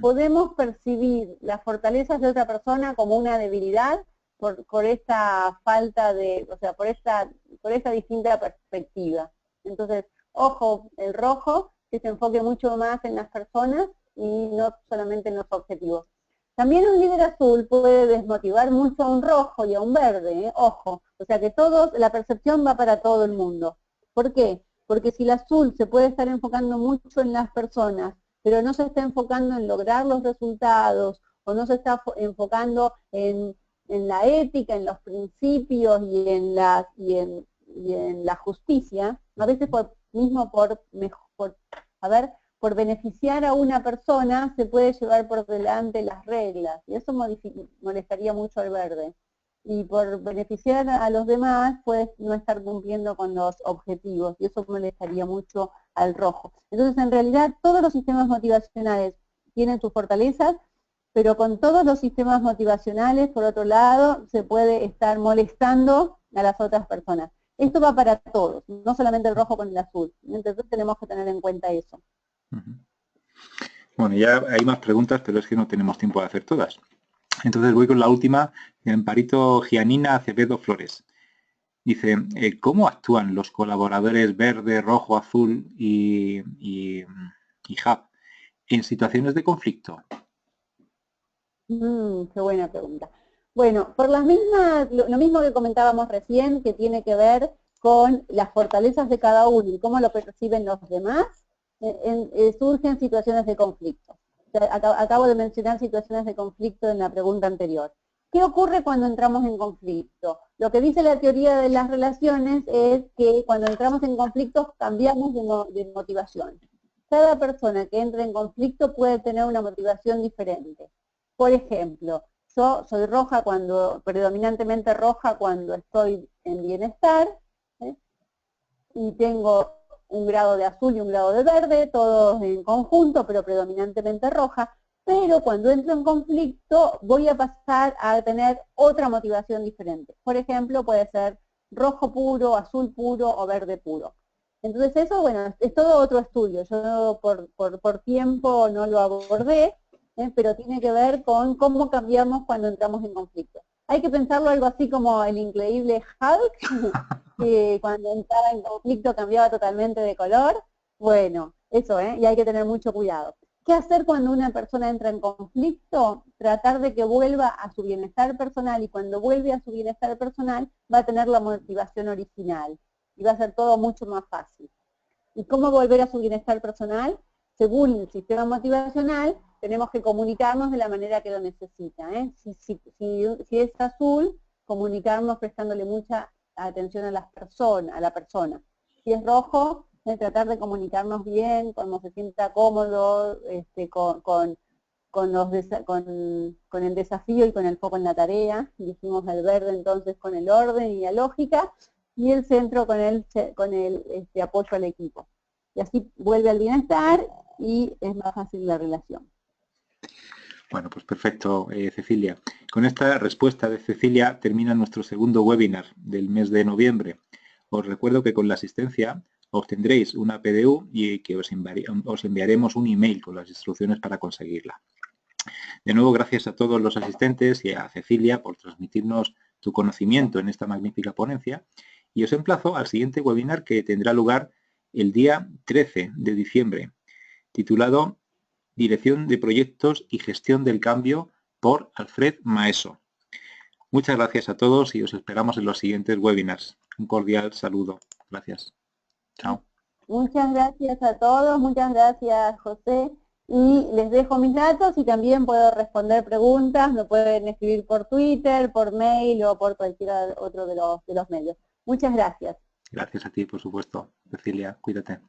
Podemos percibir las fortalezas de otra persona como una debilidad por esta falta de, o sea, por esta distinta perspectiva. Entonces, ojo, el rojo, que se enfoque mucho más en las personas y no solamente en los objetivos. También un líder azul puede desmotivar mucho a un rojo y a un verde, ojo. O sea que la percepción va para todo el mundo. ¿Por qué? Porque si el azul se puede estar enfocando mucho en las personas, pero no se está enfocando en lograr los resultados, o no se está enfocando en la ética, en los principios y en la justicia, a veces por beneficiar a una persona se puede llevar por delante las reglas, y eso molestaría mucho al verde. Y por beneficiar a los demás puede no estar cumpliendo con los objetivos, y eso molestaría mucho al rojo. Entonces, en realidad, todos los sistemas motivacionales tienen sus fortalezas, pero con todos los sistemas motivacionales, por otro lado, se puede estar molestando a las otras personas. Esto va para todos, no solamente el rojo con el azul. Entonces tenemos que tener en cuenta eso. Bueno, ya hay más preguntas, pero es que no tenemos tiempo de hacer todas. Entonces voy con la última, Amparito Gianina Acevedo Flores. Dice, ¿cómo actúan los colaboradores verde, rojo, azul y hub en situaciones de conflicto? Qué buena pregunta. Bueno, por las mismas, lo mismo que comentábamos recién, que tiene que ver con las fortalezas de cada uno y cómo lo perciben los demás, surgen situaciones de conflicto. Acabo de mencionar situaciones de conflicto en la pregunta anterior. ¿Qué ocurre cuando entramos en conflicto? Lo que dice la teoría de las relaciones es que cuando entramos en conflictos cambiamos de motivación. Cada persona que entra en conflicto puede tener una motivación diferente. Por ejemplo, yo soy roja predominantemente roja cuando estoy en bienestar, ¿eh? Y tengo un grado de azul y un grado de verde, todos en conjunto, pero predominantemente roja, pero cuando entro en conflicto voy a pasar a tener otra motivación diferente. Por ejemplo, puede ser rojo puro, azul puro o verde puro. Entonces eso, bueno, es todo otro estudio. Yo por tiempo no lo abordé, pero tiene que ver con cómo cambiamos cuando entramos en conflicto. Hay que pensarlo algo así como el increíble Hulk, que cuando entraba en conflicto cambiaba totalmente de color. Bueno, eso, y hay que tener mucho cuidado. ¿Qué hacer cuando una persona entra en conflicto? Tratar de que vuelva a su bienestar personal, y cuando vuelve a su bienestar personal va a tener la motivación original y va a ser todo mucho más fácil. ¿Y cómo volver a su bienestar personal? Según el sistema motivacional, tenemos que comunicarnos de la manera que lo necesita. Si es azul, comunicarnos prestándole mucha atención a la persona. Si es rojo, tratar de comunicarnos bien, cuando se sienta cómodo, con el desafío y con el foco en la tarea. Dijimos el verde entonces con el orden y la lógica, y el centro con el apoyo al equipo. Y así vuelve al bienestar y es más fácil la relación. Bueno, pues perfecto, Cecilia. Con esta respuesta de Cecilia termina nuestro segundo webinar del mes de noviembre. Os recuerdo que con la asistencia obtendréis una PDU y que os enviaremos un email con las instrucciones para conseguirla. De nuevo, gracias a todos los asistentes y a Cecilia por transmitirnos tu conocimiento en esta magnífica ponencia, y os emplazo al siguiente webinar que tendrá lugar el día 13 de diciembre, titulado Dirección de Proyectos y Gestión del Cambio por Alfred Maeso. Muchas gracias a todos y os esperamos en los siguientes webinars. Un cordial saludo. Gracias. Chao. Muchas gracias a todos, muchas gracias, José. Y les dejo mis datos y también puedo responder preguntas, me pueden escribir por Twitter, por mail o por cualquier otro de los medios. Muchas gracias. Gracias a ti, por supuesto. Cecilia, cuídate.